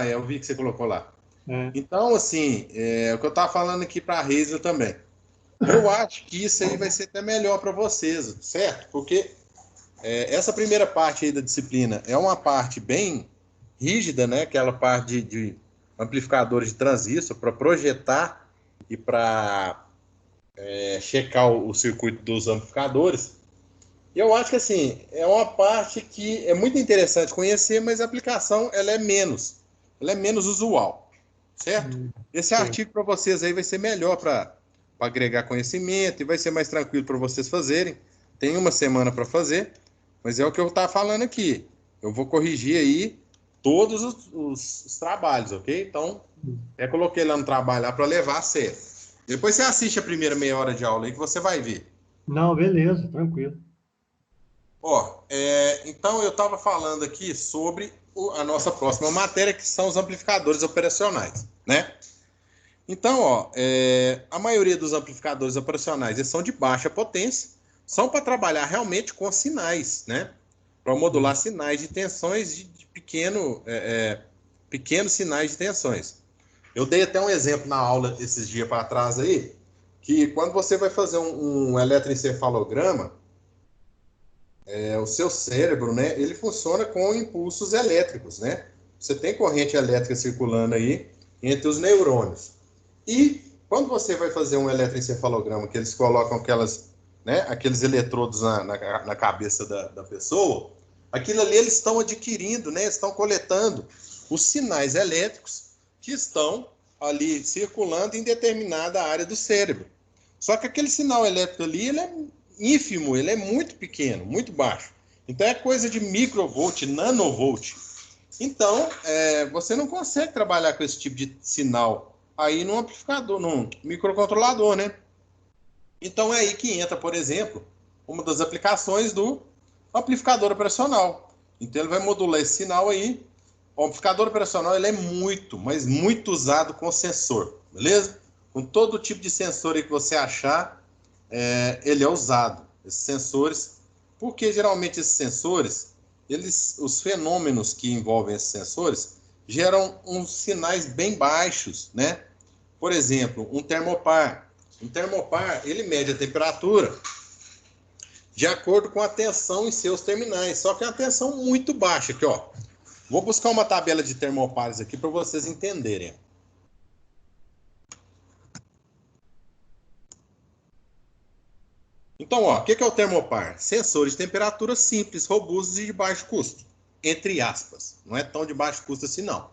Eu vi que você colocou lá. É. Então, assim, o que eu estava falando aqui para a Reisa também. Eu acho que isso aí vai ser até melhor para vocês, certo? Porque essa primeira parte aí da disciplina é uma parte bem rígida, né? Aquela parte de amplificadores de transistor para projetar e para checar o circuito dos amplificadores. E eu acho que assim, é uma parte que é muito interessante conhecer, mas a aplicação ela é menos usual, certo? Esse Sim. artigo para vocês aí vai ser melhor para agregar conhecimento e vai ser mais tranquilo para vocês fazerem. Tem uma semana para fazer, mas é o que eu estava falando aqui. Eu vou corrigir aí todos os trabalhos, ok? Então, coloquei lá no trabalho para levar a sério. Depois você assiste a primeira meia hora de aula aí que você vai ver. Não, beleza, tranquilo. Ó, então eu estava falando aqui sobre a nossa próxima matéria, que são os amplificadores operacionais, né? Então, ó, a maioria dos amplificadores operacionais eles são de baixa potência, são para trabalhar realmente com sinais, né? Para modular sinais de tensões de pequenos sinais de tensões. Eu dei até um exemplo na aula esses dias para trás aí, que quando você vai fazer um eletroencefalograma, o seu cérebro, né, ele funciona com impulsos elétricos, né? Você tem corrente elétrica circulando aí entre os neurônios. E quando você vai fazer um eletroencefalograma, que eles colocam aqueles eletrodos na cabeça da pessoa, aquilo ali eles estão adquirindo, né, estão coletando os sinais elétricos que estão ali circulando em determinada área do cérebro. Só que aquele sinal elétrico ali, ele é ínfimo, ele é muito pequeno, muito baixo. Então é coisa de microvolt, nanovolt. Então, você não consegue trabalhar com esse tipo de sinal aí num amplificador, num microcontrolador, né? Então é aí que entra, por exemplo, uma das aplicações do amplificador operacional. Então ele vai modular esse sinal aí. O amplificador operacional ele é muito, mas muito usado com sensor, beleza? Com todo tipo de sensor aí que você achar, ele é usado, esses sensores, porque geralmente esses sensores, os fenômenos que envolvem esses sensores, geram uns sinais bem baixos, né? Por exemplo, um termopar. Um termopar, ele mede a temperatura de acordo com a tensão em seus terminais, só que é uma tensão muito baixa aqui, ó. Vou buscar uma tabela de termopares aqui para vocês entenderem. Então, ó, o que é o termopar? Sensores de temperatura simples, robustos e de baixo custo. Entre aspas. Não é tão de baixo custo assim, não.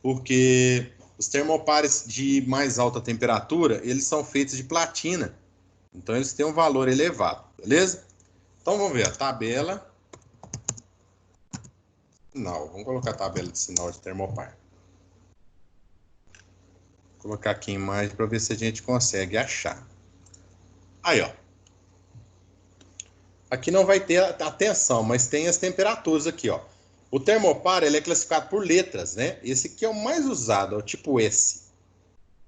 Porque os termopares de mais alta temperatura, eles são feitos de platina. Então, eles têm um valor elevado, beleza? Então, vamos ver a tabela. Sinal. Vamos colocar a tabela de sinal de termopar. Vou colocar aqui em imagem para ver se a gente consegue achar. Aí, ó. Aqui não vai ter a tensão, mas tem as temperaturas aqui, ó. O termopar, ele é classificado por letras, né? Esse aqui é o mais usado, é o tipo S.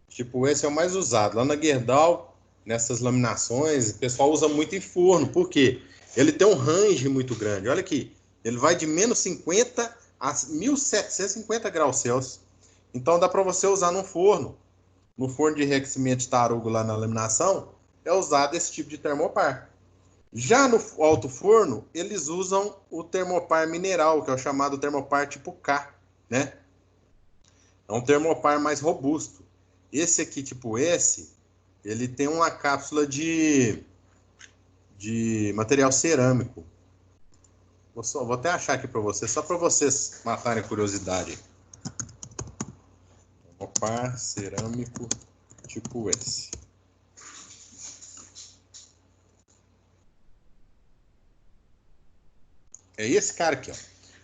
O tipo S é o mais usado. Lá na Gerdau, nessas laminações, o pessoal usa muito em forno. Por quê? Ele tem um range muito grande. Olha aqui. Ele vai de menos 50 a 1750 graus Celsius. Então dá para você usar num forno. No forno de enriquecimento de tarugo lá na laminação, é usado esse tipo de termopar. Já no alto forno, eles usam o termopar mineral, que é o chamado termopar tipo K, né? É um termopar mais robusto. Esse aqui, tipo S, ele tem uma cápsula de material cerâmico. Vou até achar aqui para vocês, só para vocês matarem a curiosidade. Termopar cerâmico tipo S. É esse cara aqui, ó.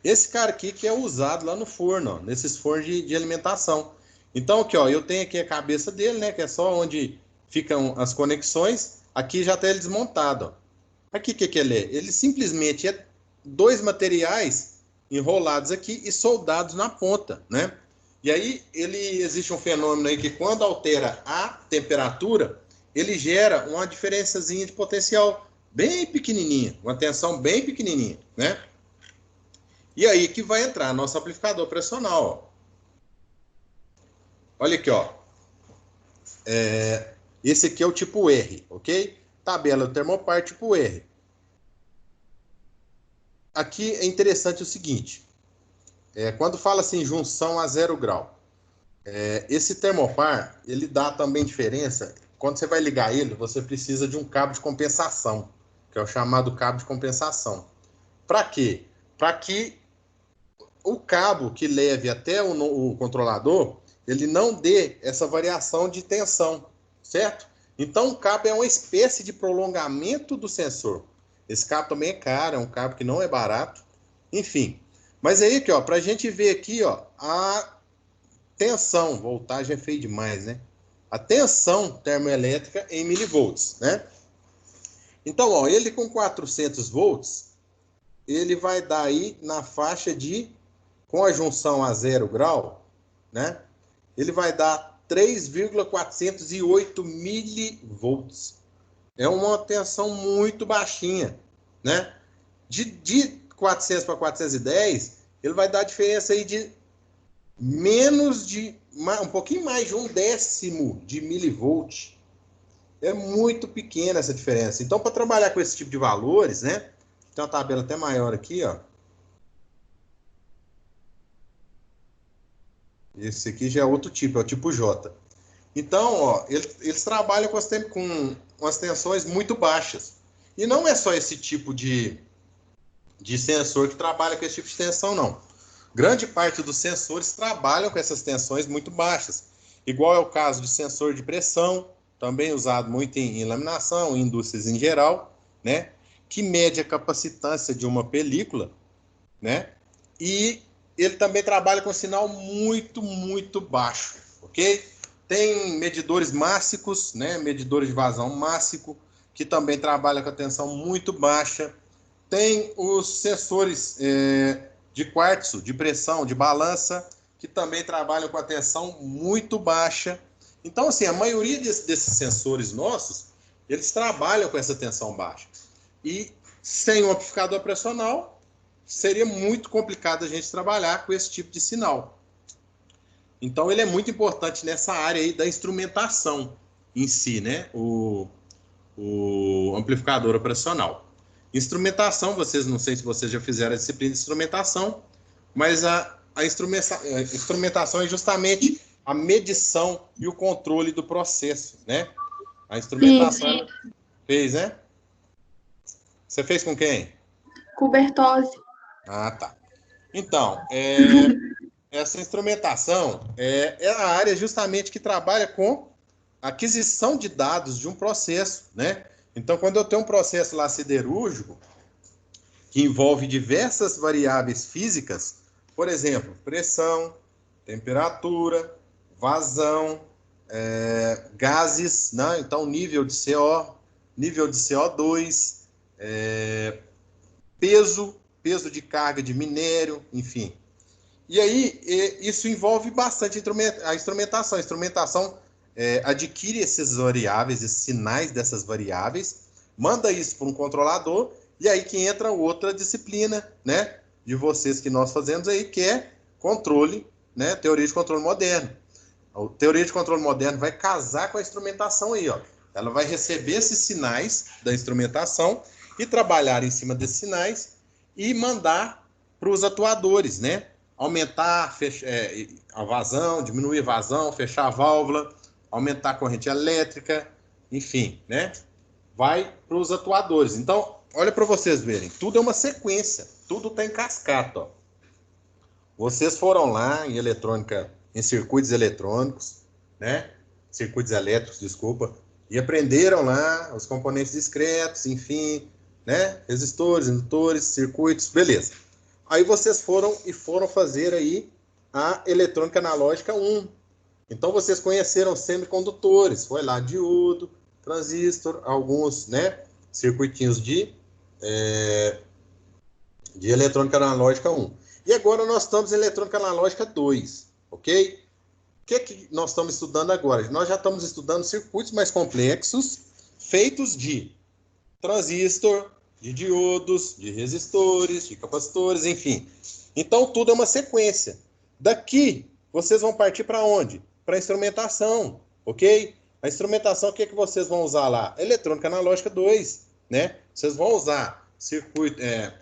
Esse cara aqui que é usado lá no forno, ó, nesses fornos de alimentação. Então, aqui, ó, eu tenho aqui a cabeça dele, né, que é só onde ficam as conexões. Aqui já está ele desmontado, ó. Aqui, o que ele é? Ele simplesmente é dois materiais enrolados aqui e soldados na ponta, né? E aí, existe um fenômeno aí que quando altera a temperatura, ele gera uma diferençazinha de potencial bem pequenininha, uma tensão bem pequenininha, né? E aí que vai entrar nosso amplificador pressional, ó. Olha aqui, ó. Esse aqui é o tipo R, ok? Tabela do termopar tipo R. Aqui é interessante o seguinte. quando fala assim, junção a 0 grau, esse termopar, ele dá também diferença. Quando você vai ligar ele, você precisa de um cabo de compensação, que é o chamado cabo de compensação. Para quê? Para que o cabo que leve até o controlador, ele não dê essa variação de tensão, certo? Então, o cabo é uma espécie de prolongamento do sensor. Esse cabo também é caro, é um cabo que não é barato. Enfim, mas aí, aqui, ó, para a gente ver aqui, ó, a tensão, voltagem é feio demais, né? A tensão termoelétrica em milivolts, né? Então, ó, ele com 400 volts, ele vai dar aí na faixa de, com a junção a 0 grau, né? Ele vai dar 3,408 milivolts. É uma tensão muito baixinha, né? De 400 para 410, ele vai dar diferença aí de menos de, um pouquinho mais de 1/10 de milivolt. É muito pequena essa diferença. Então, para trabalhar com esse tipo de valores, né? Tem uma tabela até maior aqui, ó. Esse aqui já é outro tipo, é o tipo J. Então, ó, eles trabalham com as tensões muito baixas. E não é só esse tipo de sensor que trabalha com esse tipo de tensão, não. Grande parte dos sensores trabalham com essas tensões muito baixas. Igual é o caso de sensor de pressão, também usado muito em laminação, em indústrias em geral, né? Que mede a capacitância de uma película, né? E ele também trabalha com sinal muito, muito baixo, ok? Tem medidores mássicos, né? Medidores de vazão mássico, que também trabalham com a tensão muito baixa. Tem os sensores de quartzo, de pressão, de balança, que também trabalham com a tensão muito baixa. Então, assim, a maioria desses sensores nossos, eles trabalham com essa tensão baixa. E sem um amplificador pressional, seria muito complicado a gente trabalhar com esse tipo de sinal. Então, ele é muito importante nessa área aí da instrumentação em si, né? O amplificador operacional. Instrumentação, não sei se vocês já fizeram a disciplina de instrumentação, mas a instrumentação é justamente a medição e o controle do processo, né? A instrumentação fez, né? Você fez com quem? Com Bertozzi. Ah, tá. Então, essa instrumentação é a área justamente que trabalha com aquisição de dados de um processo, né? Então, quando eu tenho um processo lá siderúrgico, que envolve diversas variáveis físicas, por exemplo, pressão, temperatura, vazão, gases, né? Então nível de CO, nível de CO2, peso de carga de minério, enfim. E aí, isso envolve bastante a instrumentação. A instrumentação adquire essas variáveis, esses sinais dessas variáveis, manda isso para um controlador, e aí que entra outra disciplina, né, de vocês que nós fazemos aí, que é controle, né, teoria de controle moderno. A teoria de controle moderno vai casar com a instrumentação aí, ó. Ela vai receber esses sinais da instrumentação e trabalhar em cima desses sinais e mandar para os atuadores, né? Aumentar a vazão, diminuir a vazão, fechar a válvula, aumentar a corrente elétrica, enfim, né? Vai para os atuadores. Então, olha para vocês verem, tudo é uma sequência, tudo está em cascata, ó. Vocês foram lá em eletrônica, em circuitos eletrônicos, né? Circuitos elétricos, desculpa, e aprenderam lá os componentes discretos, enfim, né? Resistores, indutores, circuitos, beleza. Aí vocês foram fazer aí a eletrônica analógica 1. Então vocês conheceram semicondutores, foi lá diodo, transistor, alguns, né, circuitinhos de eletrônica analógica 1. E agora nós estamos em eletrônica analógica 2, ok? O que nós estamos estudando agora? Nós já estamos estudando circuitos mais complexos, feitos de transistor, de diodos, de resistores, de capacitores, enfim. Então, tudo é uma sequência. Daqui, vocês vão partir para onde? Para a instrumentação, ok? A instrumentação, o que vocês vão usar lá? Eletrônica analógica 2, né? Vocês vão usar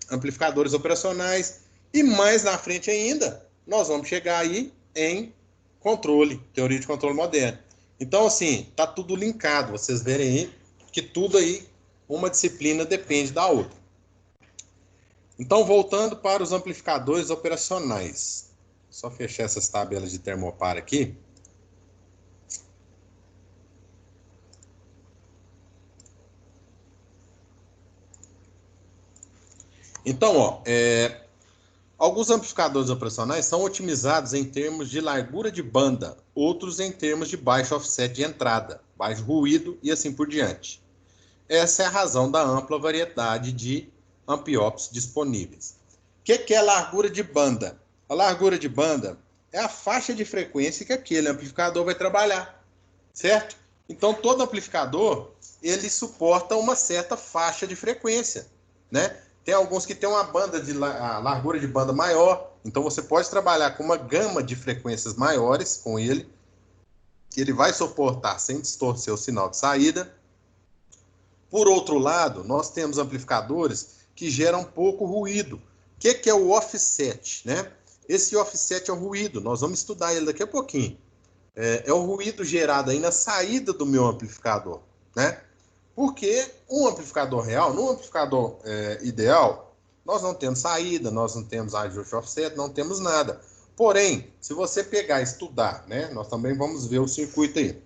amplificadores operacionais E mais na frente ainda, nós vamos chegar aí em controle, teoria de controle moderno. Então, assim, tá tudo linkado. Vocês verem aí que tudo aí, uma disciplina depende da outra. Então, voltando para os amplificadores operacionais. Só fechar essas tabelas de termopar aqui. Então, ó, alguns amplificadores operacionais são otimizados em termos de largura de banda, outros em termos de baixo offset de entrada, baixo ruído e assim por diante. Essa é a razão da ampla variedade de amp-ops disponíveis. O que é a largura de banda? A largura de banda é a faixa de frequência que aquele amplificador vai trabalhar, certo? Então, todo amplificador, ele suporta uma certa faixa de frequência, né? Tem alguns que tem uma banda a largura de banda maior, então você pode trabalhar com uma gama de frequências maiores com ele, que ele vai suportar sem distorcer o sinal de saída. Por outro lado, nós temos amplificadores que geram pouco ruído. O que é o offset, né? Esse offset é o ruído, nós vamos estudar ele daqui a pouquinho. É o ruído gerado aí na saída do meu amplificador, né? Porque um amplificador real, num amplificador ideal, nós não temos saída, nós não temos ajuste offset, não temos nada. Porém, se você pegar e estudar, né, nós também vamos ver o circuito aí.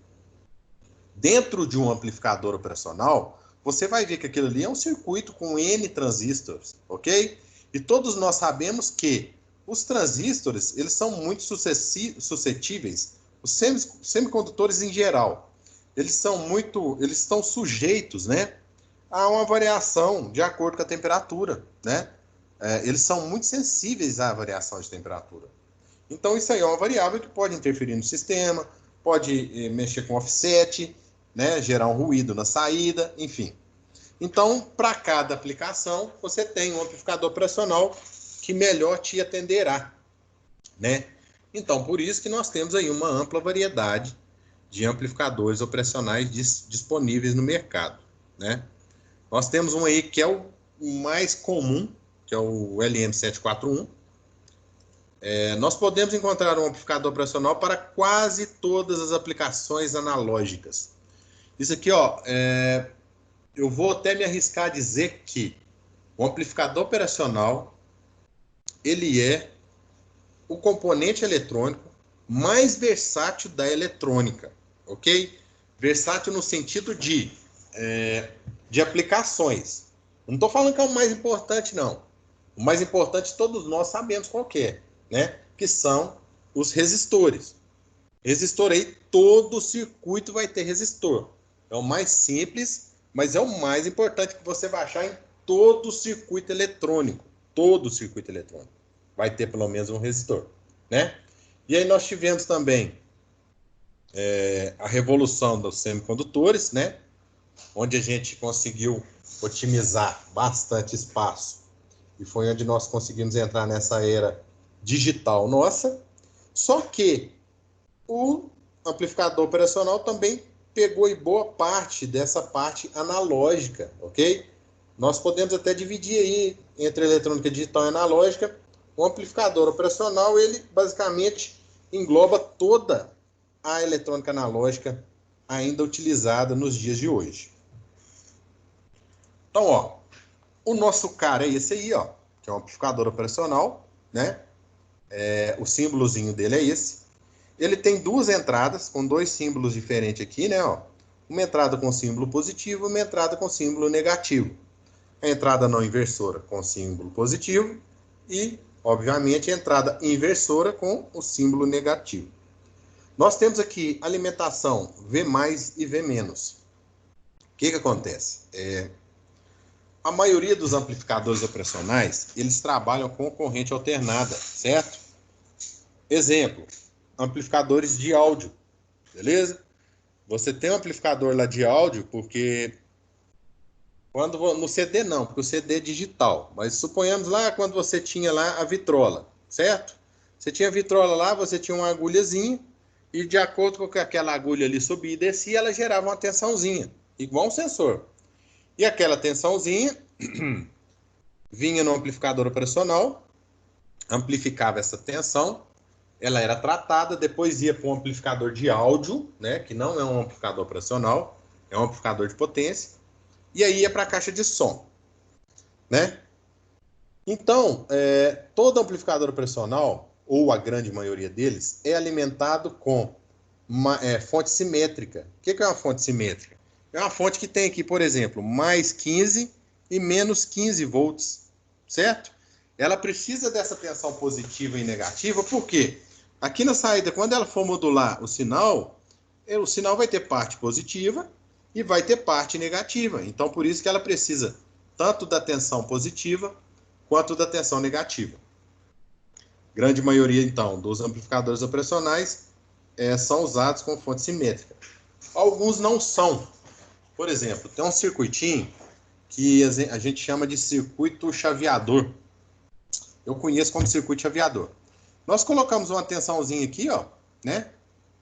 Dentro de um amplificador operacional, você vai ver que aquilo ali é um circuito com N transistores, ok? E todos nós sabemos que os transistores, eles são muito suscetíveis, os semicondutores em geral, eles estão sujeitos, né, a uma variação de acordo com a temperatura, né? Eles são muito sensíveis à variação de temperatura. Então, isso aí é uma variável que pode interferir no sistema, pode mexer com offset, né, gerar um ruído na saída, enfim. Então, para cada aplicação, você tem um amplificador operacional que melhor te atenderá, né? Então, por isso que nós temos aí uma ampla variedade de amplificadores operacionais disponíveis no mercado, né? Nós temos um aí que é o mais comum, que é o LM741. Nós podemos encontrar um amplificador operacional para quase todas as aplicações analógicas. Isso aqui, ó, eu vou até me arriscar a dizer que o amplificador operacional, ele é o componente eletrônico mais versátil da eletrônica, ok? Versátil no sentido de aplicações. Não estou falando que é o mais importante, não. O mais importante todos nós sabemos qual que é, né? Que são os resistores. Resistor aí, todo circuito vai ter resistor. É o mais simples, mas é o mais importante que você vai achar em todo circuito eletrônico. Todo circuito eletrônico vai ter pelo menos um resistor, né? E aí nós tivemos também a revolução dos semicondutores, né? Onde a gente conseguiu otimizar bastante espaço. E foi onde nós conseguimos entrar nessa era digital nossa. Só que o amplificador operacional também pegou em boa parte dessa parte analógica, ok? Nós podemos até dividir aí entre eletrônica digital e analógica. O amplificador operacional, ele basicamente engloba toda a eletrônica analógica ainda utilizada nos dias de hoje. Então, ó, o nosso cara é esse aí, ó, que é um amplificador operacional, né? O símbolozinho dele é esse. Ele tem duas entradas com dois símbolos diferentes aqui, né? Ó. Uma entrada com símbolo positivo e uma entrada com símbolo negativo. A entrada não inversora com símbolo positivo e, obviamente, a entrada inversora com o símbolo negativo. Nós temos aqui alimentação V+ e V-. O que acontece? A maioria dos amplificadores operacionais, eles trabalham com corrente alternada, certo? Exemplo, amplificadores de áudio, beleza? Você tem um amplificador lá de áudio porque no CD não, porque o CD é digital, mas suponhamos lá quando você tinha lá a vitrola, certo? Você tinha a vitrola lá, você tinha uma agulhazinha e de acordo com que aquela agulha ali subia e descia, ela gerava uma tensãozinha, igual um sensor. E aquela tensãozinha vinha no amplificador operacional amplificava essa tensão, ela era tratada, depois ia para um amplificador de áudio, né, que não é um amplificador operacional, é um amplificador de potência, e aí ia para a caixa de som, né? Então, todo amplificador operacional, ou a grande maioria deles, é alimentado com uma fonte simétrica. O que é uma fonte simétrica? É uma fonte que tem aqui, por exemplo, mais 15 e menos 15 volts, certo? Ela precisa dessa tensão positiva e negativa, por quê? Aqui na saída, quando ela for modular o sinal vai ter parte positiva e vai ter parte negativa. Então, por isso que ela precisa tanto da tensão positiva quanto da tensão negativa. Grande maioria, então, dos amplificadores operacionais são usados com fonte simétrica. Alguns não são. Por exemplo, tem um circuitinho que a gente chama de circuito chaveador. Eu conheço como circuito chaveador. Nós colocamos uma tensãozinha aqui, ó, né,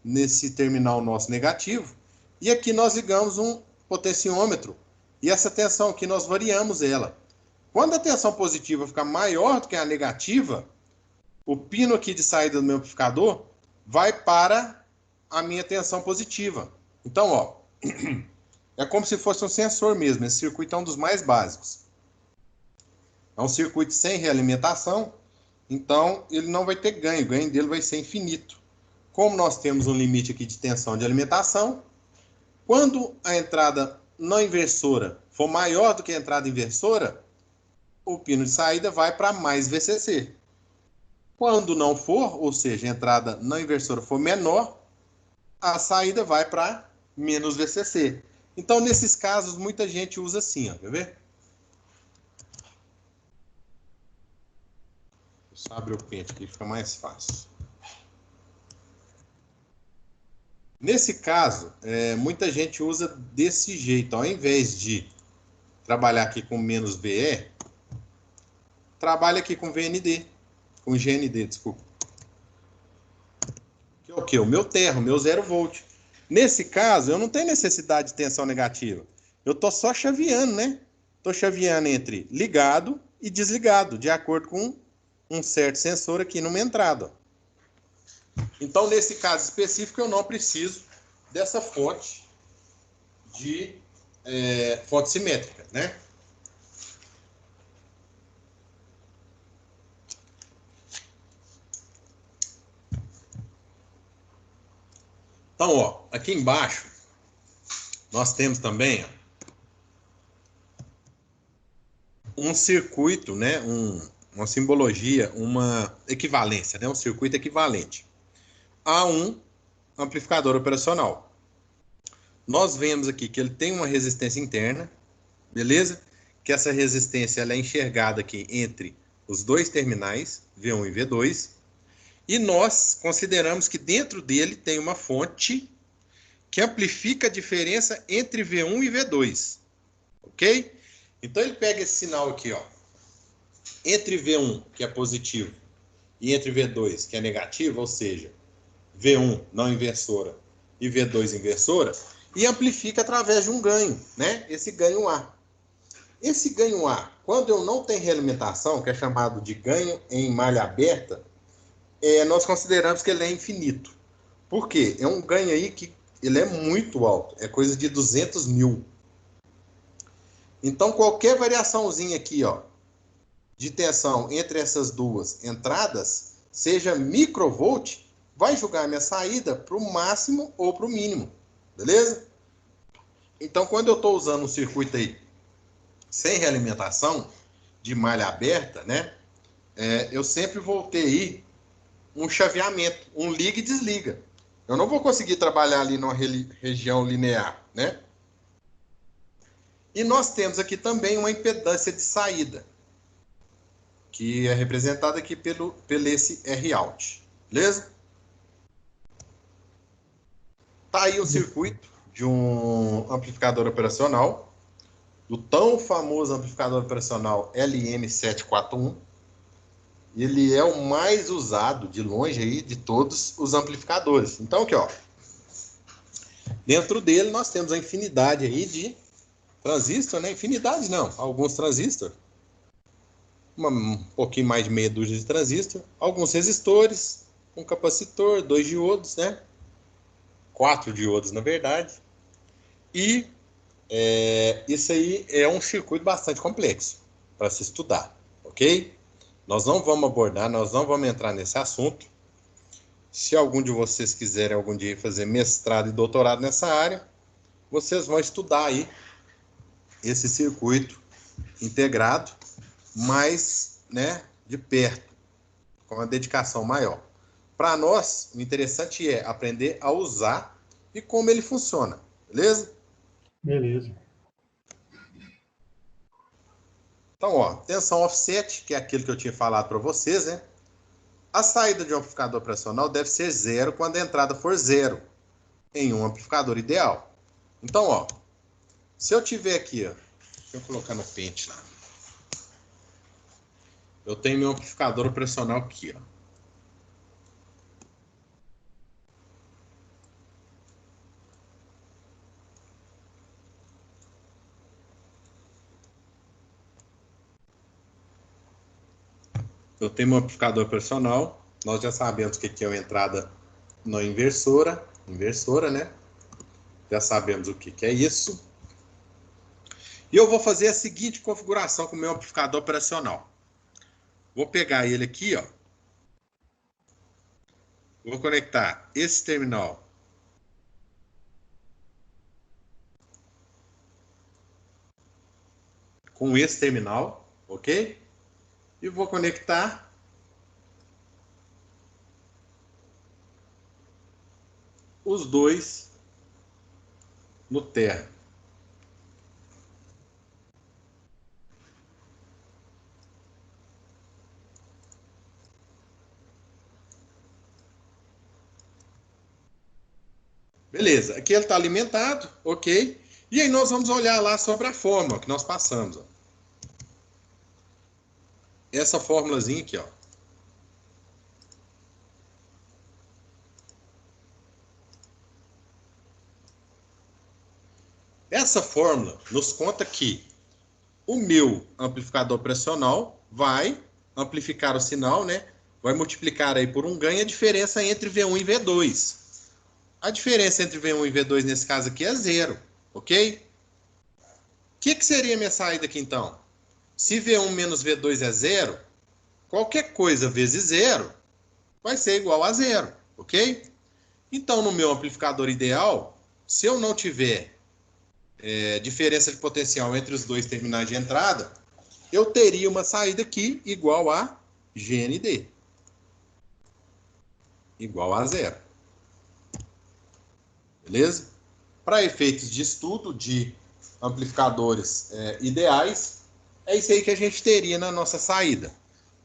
nesse terminal nosso negativo, e aqui nós ligamos um potenciômetro, e essa tensão aqui nós variamos ela. Quando a tensão positiva ficar maior do que a negativa, o pino aqui de saída do meu amplificador vai para a minha tensão positiva. Então, ó, é como se fosse um sensor mesmo. Esse circuito é um dos mais básicos. É um circuito sem realimentação, então ele não vai ter ganho. O ganho dele vai ser infinito. Como nós temos um limite aqui de tensão de alimentação, quando a entrada não inversora for maior do que a entrada inversora, o pino de saída vai para mais VCC. Quando não for, ou seja, a entrada não inversora for menor, a saída vai para menos VCC. Então, nesses casos, muita gente usa assim, ó, quer ver? Só abrir o pente aqui, fica mais fácil. Nesse caso, muita gente usa desse jeito. Ao invés de trabalhar aqui com menos VE, trabalha aqui com VND. Com GND, desculpa. Que é o quê? O meu terra, o meu 0 volt. Nesse caso, eu não tenho necessidade de tensão negativa. Eu estou só chaveando, né? Estou chaveando entre ligado e desligado, de acordo com um certo sensor aqui numa entrada. Então, nesse caso específico, eu não preciso dessa fonte de fonte simétrica, né? Então, ó, aqui embaixo, nós temos também um circuito, né, uma simbologia, uma equivalência, né, um circuito equivalente a um amplificador operacional. Nós vemos aqui que ele tem uma resistência interna, beleza? Que essa resistência ela é enxergada aqui entre os dois terminais, V1 e V2, e nós consideramos que dentro dele tem uma fonte que amplifica a diferença entre V1 e V2, ok? Então ele pega esse sinal aqui, ó, entre V1, que é positivo, e entre V2, que é negativo, ou seja, V1 não inversora e V2 inversora, e amplifica através de um ganho, né? Esse ganho A. Esse ganho A, quando eu não tenho realimentação, que é chamado de ganho em malha aberta, nós consideramos que ele é infinito. Por quê? É um ganho aí que ele é muito alto, é coisa de 200 mil. Então, qualquer variaçãozinha aqui, ó, de tensão entre essas duas entradas, seja microvolt, vai jogar a minha saída para o máximo ou para o mínimo, beleza? Então, quando eu estou usando um circuito aí sem realimentação, de malha aberta, né, eu sempre vou ter aí um chaveamento, um liga e desliga. Eu não vou conseguir trabalhar ali numa região linear, né? E nós temos aqui também uma impedância de saída, que é representada aqui pelo esse R-out, beleza? Tá aí o circuito de um amplificador operacional, do tão famoso amplificador operacional LM741. Ele é o mais usado, de longe, aí, de todos os amplificadores. Então, aqui, ó, dentro dele nós temos a infinidade aí de transistor, né? Infinidade não, alguns transistores. um pouquinho mais de meia dúzia de transistor, alguns resistores, um capacitor, 2 diodos, né? 4 diodos, na verdade. E isso aí é um circuito bastante complexo para se estudar, ok? Nós não vamos abordar, nós não vamos entrar nesse assunto. Se algum de vocês quiserem algum dia fazer mestrado e doutorado nessa área, vocês vão estudar aí esse circuito integrado, mas, né, de perto, com uma dedicação maior. Para nós, o interessante é aprender a usar e como ele funciona, beleza? Beleza. Então, ó, tensão offset, que é aquilo que eu tinha falado para vocês, né? A saída de um amplificador operacional deve ser zero quando a entrada for zero em um amplificador ideal. Então, ó, se eu tiver aqui, ó, deixa eu colocar no pente lá. Eu tenho meu amplificador operacional aqui, ó. Eu tenho meu amplificador operacional. Nós já sabemos o que é uma entrada na inversora, né? Já sabemos o que é isso. E eu vou fazer a seguinte configuração com o meu amplificador operacional. Vou pegar ele aqui, ó. Vou conectar esse terminal com esse terminal, ok? E vou conectar os dois no terra. Beleza, aqui ele está alimentado, ok? E aí nós vamos olhar lá sobre a fórmula que nós passamos. Ó. Essa fórmulazinha aqui, ó. Essa fórmula nos conta que o meu amplificador pressional vai amplificar o sinal, né? Vai multiplicar aí por um ganho a diferença entre V1 e V2. A diferença entre V1 e V2 nesse caso aqui é zero, ok? O que seria minha saída aqui então? Se V1 menos V2 é zero, qualquer coisa vezes zero vai ser igual a zero, ok? Então, no meu amplificador ideal, se eu não tiver diferença de potencial entre os dois terminais de entrada, eu teria uma saída aqui igual a GND. Igual a zero. Beleza? Para efeitos de estudo de amplificadores ideais, é isso aí que a gente teria na nossa saída.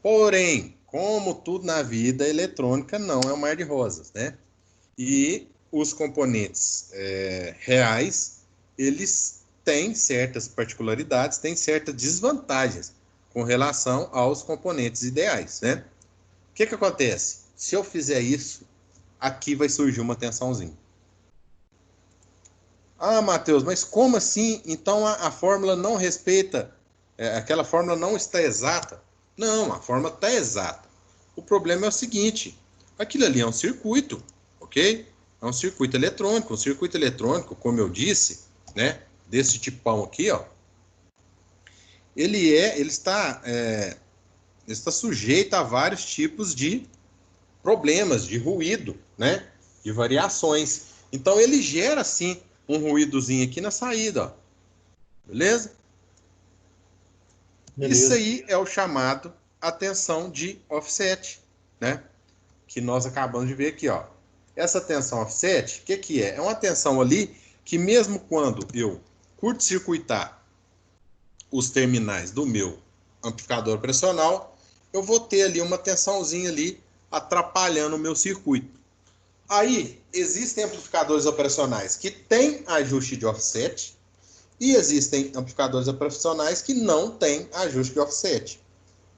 Porém, como tudo na vida, eletrônica não é um mar de rosas, né? E os componentes reais, eles têm certas particularidades, têm certas desvantagens com relação aos componentes ideais, né? O que acontece? Se eu fizer isso, aqui vai surgir uma tensãozinha. Ah, Matheus, mas como assim? Então a fórmula não respeita, aquela fórmula não está exata? Não, a fórmula está exata. O problema é o seguinte, aquilo ali é um circuito, ok? É um circuito eletrônico. Um circuito eletrônico, como eu disse, né, desse tipão aqui, ó, ele está sujeito a vários tipos de problemas, de ruído, né, de variações. Então ele gera, sim, um ruídozinho aqui na saída, ó. Beleza? Isso aí é o chamado a tensão de offset, né? Que nós acabamos de ver aqui, ó. Essa tensão offset, o que é? É uma tensão ali que mesmo quando eu curto-circuitar os terminais do meu amplificador pressional, eu vou ter ali uma tensãozinha ali atrapalhando o meu circuito. Aí, existem amplificadores operacionais que têm ajuste de offset e existem amplificadores operacionais que não têm ajuste de offset.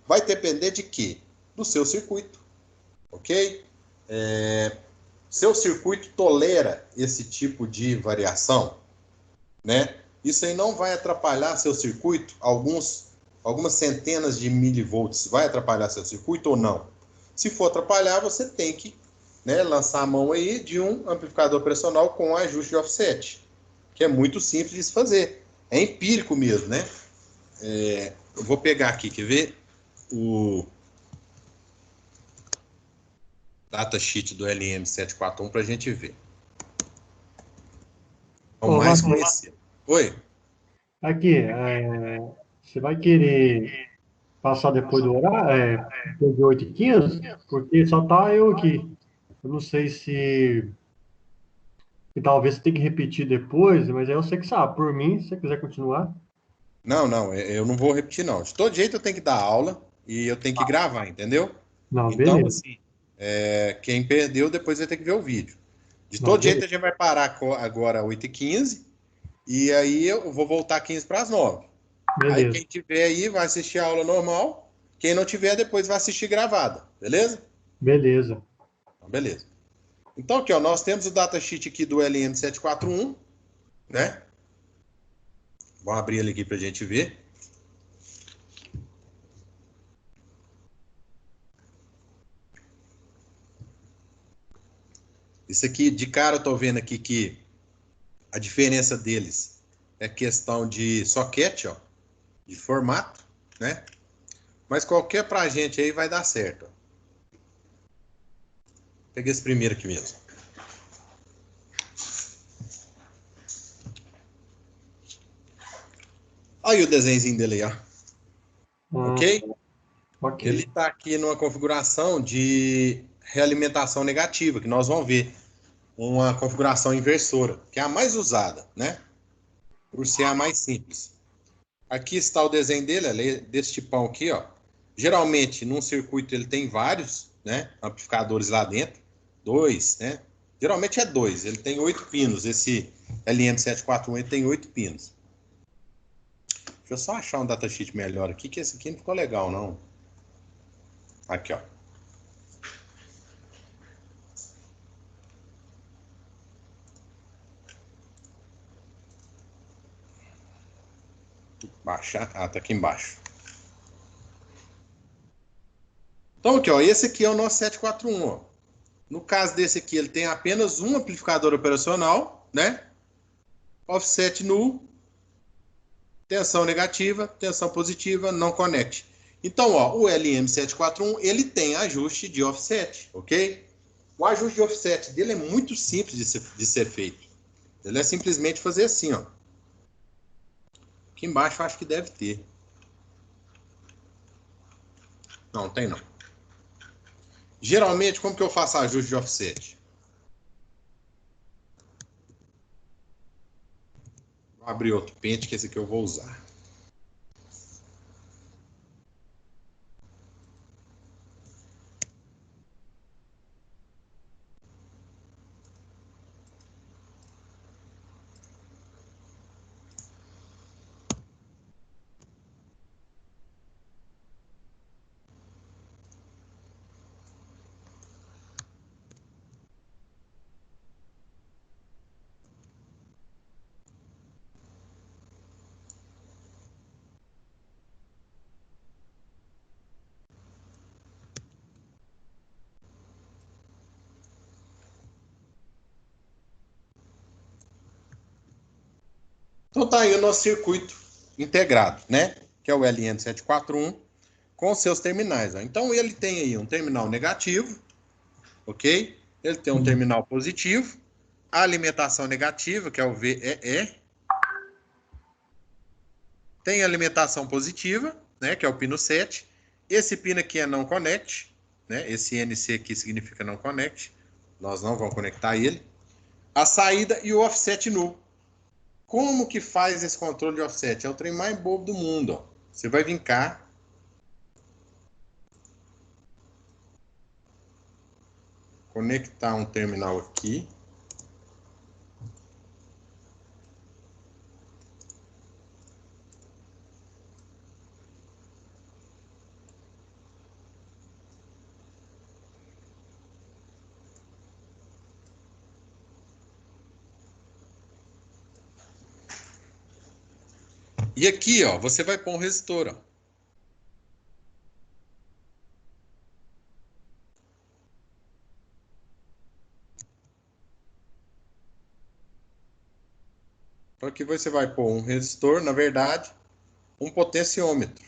Vai depender de quê? Do seu circuito, ok? Seu circuito tolera esse tipo de variação, né? Isso aí não vai atrapalhar seu circuito. Alguns algumas centenas de milivolts, vai atrapalhar seu circuito ou não? Se for atrapalhar, você tem que, né, lançar a mão aí de um amplificador operacional com ajuste de offset, que é muito simples de se fazer. É empírico mesmo, né? Eu vou pegar aqui, quer ver? O datasheet do LM741 para a gente ver. É o mais conhecido. Oi? Aqui, você vai querer passar depois do horário, depois de 8h15? Porque só tá eu aqui. Eu não sei se talvez você tenha que repetir depois, mas aí eu sei que sabe. Por mim, se você quiser continuar. Não, eu não vou repetir, não. De todo jeito eu tenho que dar aula e eu tenho que gravar, entendeu? Não, Então, beleza. assim, quem perdeu depois vai ter que ver o vídeo. De Não, todo jeito beleza. a gente vai parar agora às 8h15 e aí eu vou voltar 15 para as 9. Aí Beleza. quem tiver aí vai assistir a aula normal. Quem não tiver, depois vai assistir gravada. Beleza? Beleza. Então, beleza. Então, aqui, ó, nós temos o datasheet aqui do LM741, né? Vamos abrir ele aqui para a gente ver. Isso aqui, de cara, eu tô vendo aqui que a diferença deles é questão de soquete, ó, de formato, né? Mas qualquer pra gente aí vai dar certo. Ó. Peguei esse primeiro aqui mesmo. Olha aí o desenhozinho dele aí, ó. Ok? Ok. Ele está aqui numa configuração de realimentação negativa, que nós vamos ver. Uma configuração inversora, que é a mais usada, né? Por ser a mais simples. Aqui está o desenho dele, ele é desse tipão aqui, ó. Geralmente, num circuito ele tem vários, né, amplificadores lá dentro, 2, né? Geralmente é 2, ele tem 8 pinos, esse LM741 ele tem 8 pinos. Deixa eu só achar um datasheet melhor aqui, que esse aqui não ficou legal, não. Aqui, ó. Baixar, tá aqui embaixo. Então aqui, ó, esse aqui é o nosso 741, ó. No caso desse aqui, ele tem apenas um amplificador operacional, né? Offset null, tensão negativa, tensão positiva, não connect. Então, ó, o LM741, ele tem ajuste de offset, ok? O ajuste de offset dele é muito simples de ser feito. Ele é simplesmente fazer assim, ó. Aqui embaixo eu acho que deve ter. Não, tem não. Geralmente, como que eu faço ajuste de offset? Vou abrir outro pente, que esse aqui eu vou usar. Então tá aí o nosso circuito integrado, né? Que é o LN741 com seus terminais. Ó. Então ele tem aí um terminal negativo, ok? Ele tem um terminal positivo, a alimentação negativa, que é o VEE, tem a alimentação positiva, né? Que é o pino 7. Esse pino aqui é não connect, né? Esse NC aqui significa não connect. Nós não vamos conectar ele. A saída e o offset null. Como que faz esse controle de offset? É o trem mais bobo do mundo. Ó. Você vai vir cá. Conectar um terminal aqui. E aqui, ó, você vai pôr um resistor. Ó. Então aqui você vai pôr um resistor, na verdade, um potenciômetro.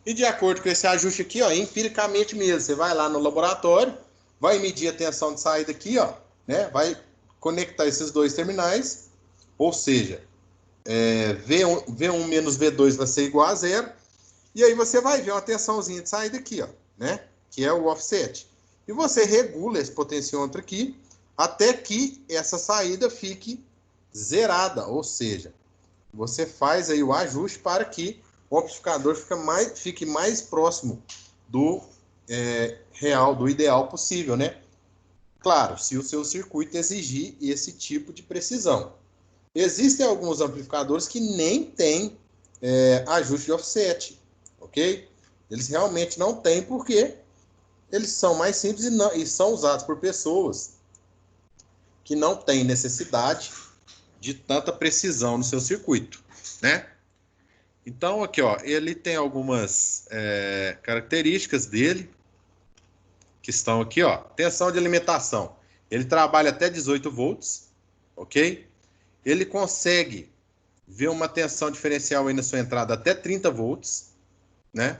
E de acordo com esse ajuste aqui, ó, empiricamente mesmo, você vai lá no laboratório, vai medir a tensão de saída aqui, ó, né? Vai conectar esses dois terminais, ou seja, V1 menos V2 vai ser igual a zero, e aí você vai ver uma tensãozinha de saída aqui, ó, né? Que é o offset. E você regula esse potenciômetro aqui até que essa saída fique zerada, ou seja, você faz aí o ajuste para que o amplificador fique mais próximo do real, do ideal possível, né? Claro, se o seu circuito exigir esse tipo de precisão. Existem alguns amplificadores que nem têm ajuste de offset, ok? Eles realmente não têm porque eles são mais simples e são usados por pessoas que não têm necessidade de tanta precisão no seu circuito, né? Então, aqui, ó, ele tem algumas características dele, que estão aqui, ó. Tensão de alimentação. Ele trabalha até 18 volts, ok? Ele consegue ver uma tensão diferencial aí na sua entrada até 30 volts, né?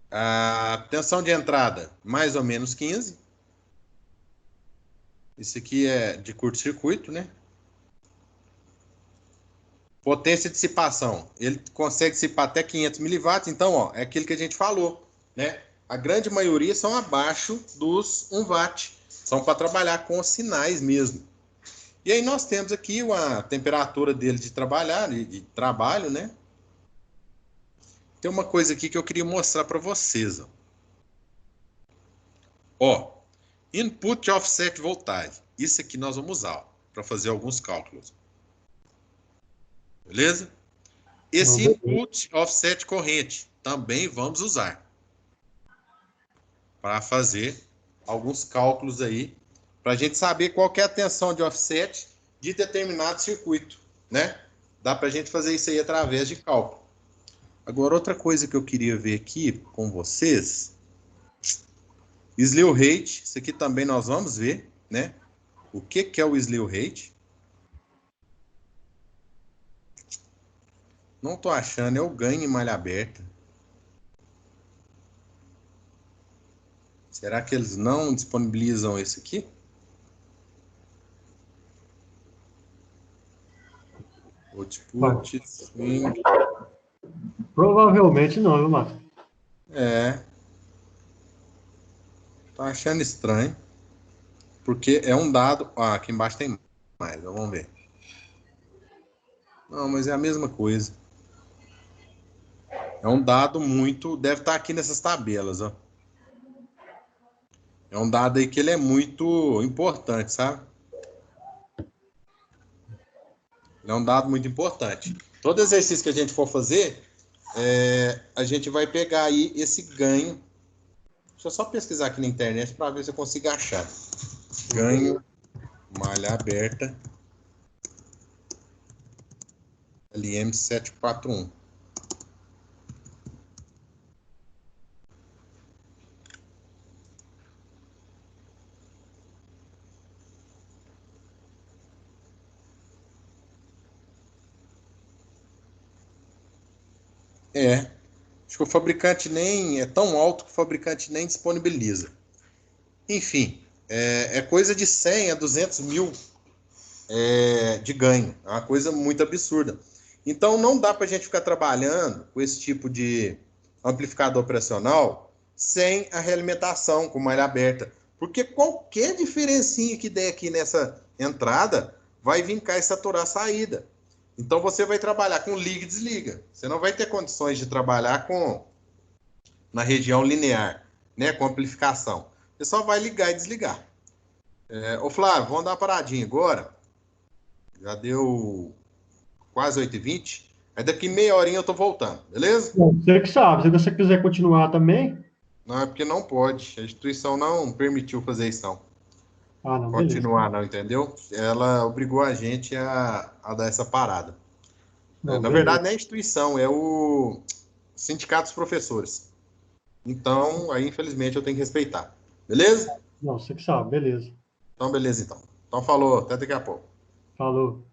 A tensão de entrada, mais ou menos 15. Isso aqui é de curto-circuito, né? Potência de dissipação, ele consegue dissipar até 500 miliwatts, então, ó, é aquilo que a gente falou, né? A grande maioria são abaixo dos 1 watt, são para trabalhar com os sinais mesmo. E aí nós temos aqui a temperatura dele de trabalho, né? Tem uma coisa aqui que eu queria mostrar para vocês, ó. Ó, input offset voltagem. Isso aqui nós vamos usar para fazer alguns cálculos. Beleza? Esse input offset corrente também vamos usar para fazer alguns cálculos aí, para a gente saber qual que é a tensão de offset de determinado circuito, né? Dá para a gente fazer isso aí através de cálculo. Agora, outra coisa que eu queria ver aqui com vocês, slew rate, isso aqui também nós vamos ver, né? O que é o slew rate? Não tô achando, eu ganho em malha aberta. Será que eles não disponibilizam esse aqui? Output, swing. Provavelmente não, viu, Márcio? Tô achando estranho. Porque é um dado... Ah, aqui embaixo tem mais, vamos ver. Não, mas é a mesma coisa. É um dado muito... Deve estar aqui nessas tabelas, ó. É um dado aí que ele é muito importante, sabe? Ele é um dado muito importante. Todo exercício que a gente for fazer, a gente vai pegar aí esse ganho. Deixa eu só pesquisar aqui na internet para ver se eu consigo achar. Ganho, malha aberta, LM741. Acho que o fabricante nem é tão alto que o fabricante nem disponibiliza. Enfim, é coisa de 100 a 200 mil de ganho. É uma coisa muito absurda. Então, não dá para a gente ficar trabalhando com esse tipo de amplificador operacional sem a realimentação com malha aberta. Porque qualquer diferencinha que der aqui nessa entrada vai vincar e saturar a saída. Então, você vai trabalhar com liga e desliga. Você não vai ter condições de trabalhar na região linear, né, com amplificação. Você só vai ligar e desligar. Ô Flávio, vamos dar uma paradinha agora. Já deu quase 8h20. Aí daqui meia horinha eu tô voltando, beleza? Bom, você que sabe. Se você quiser continuar também... Não, é porque não pode. A instituição não permitiu fazer isso, não. Ah, não, Continuar, beleza. não, entendeu? Ela obrigou a gente a dar essa parada. Não, Na beleza. verdade, não é a instituição, é o Sindicato dos Professores. Então, aí, infelizmente, eu tenho que respeitar. Beleza? Não, você que sabe, beleza. Então, beleza, então. Então, falou. Até daqui a pouco. Falou.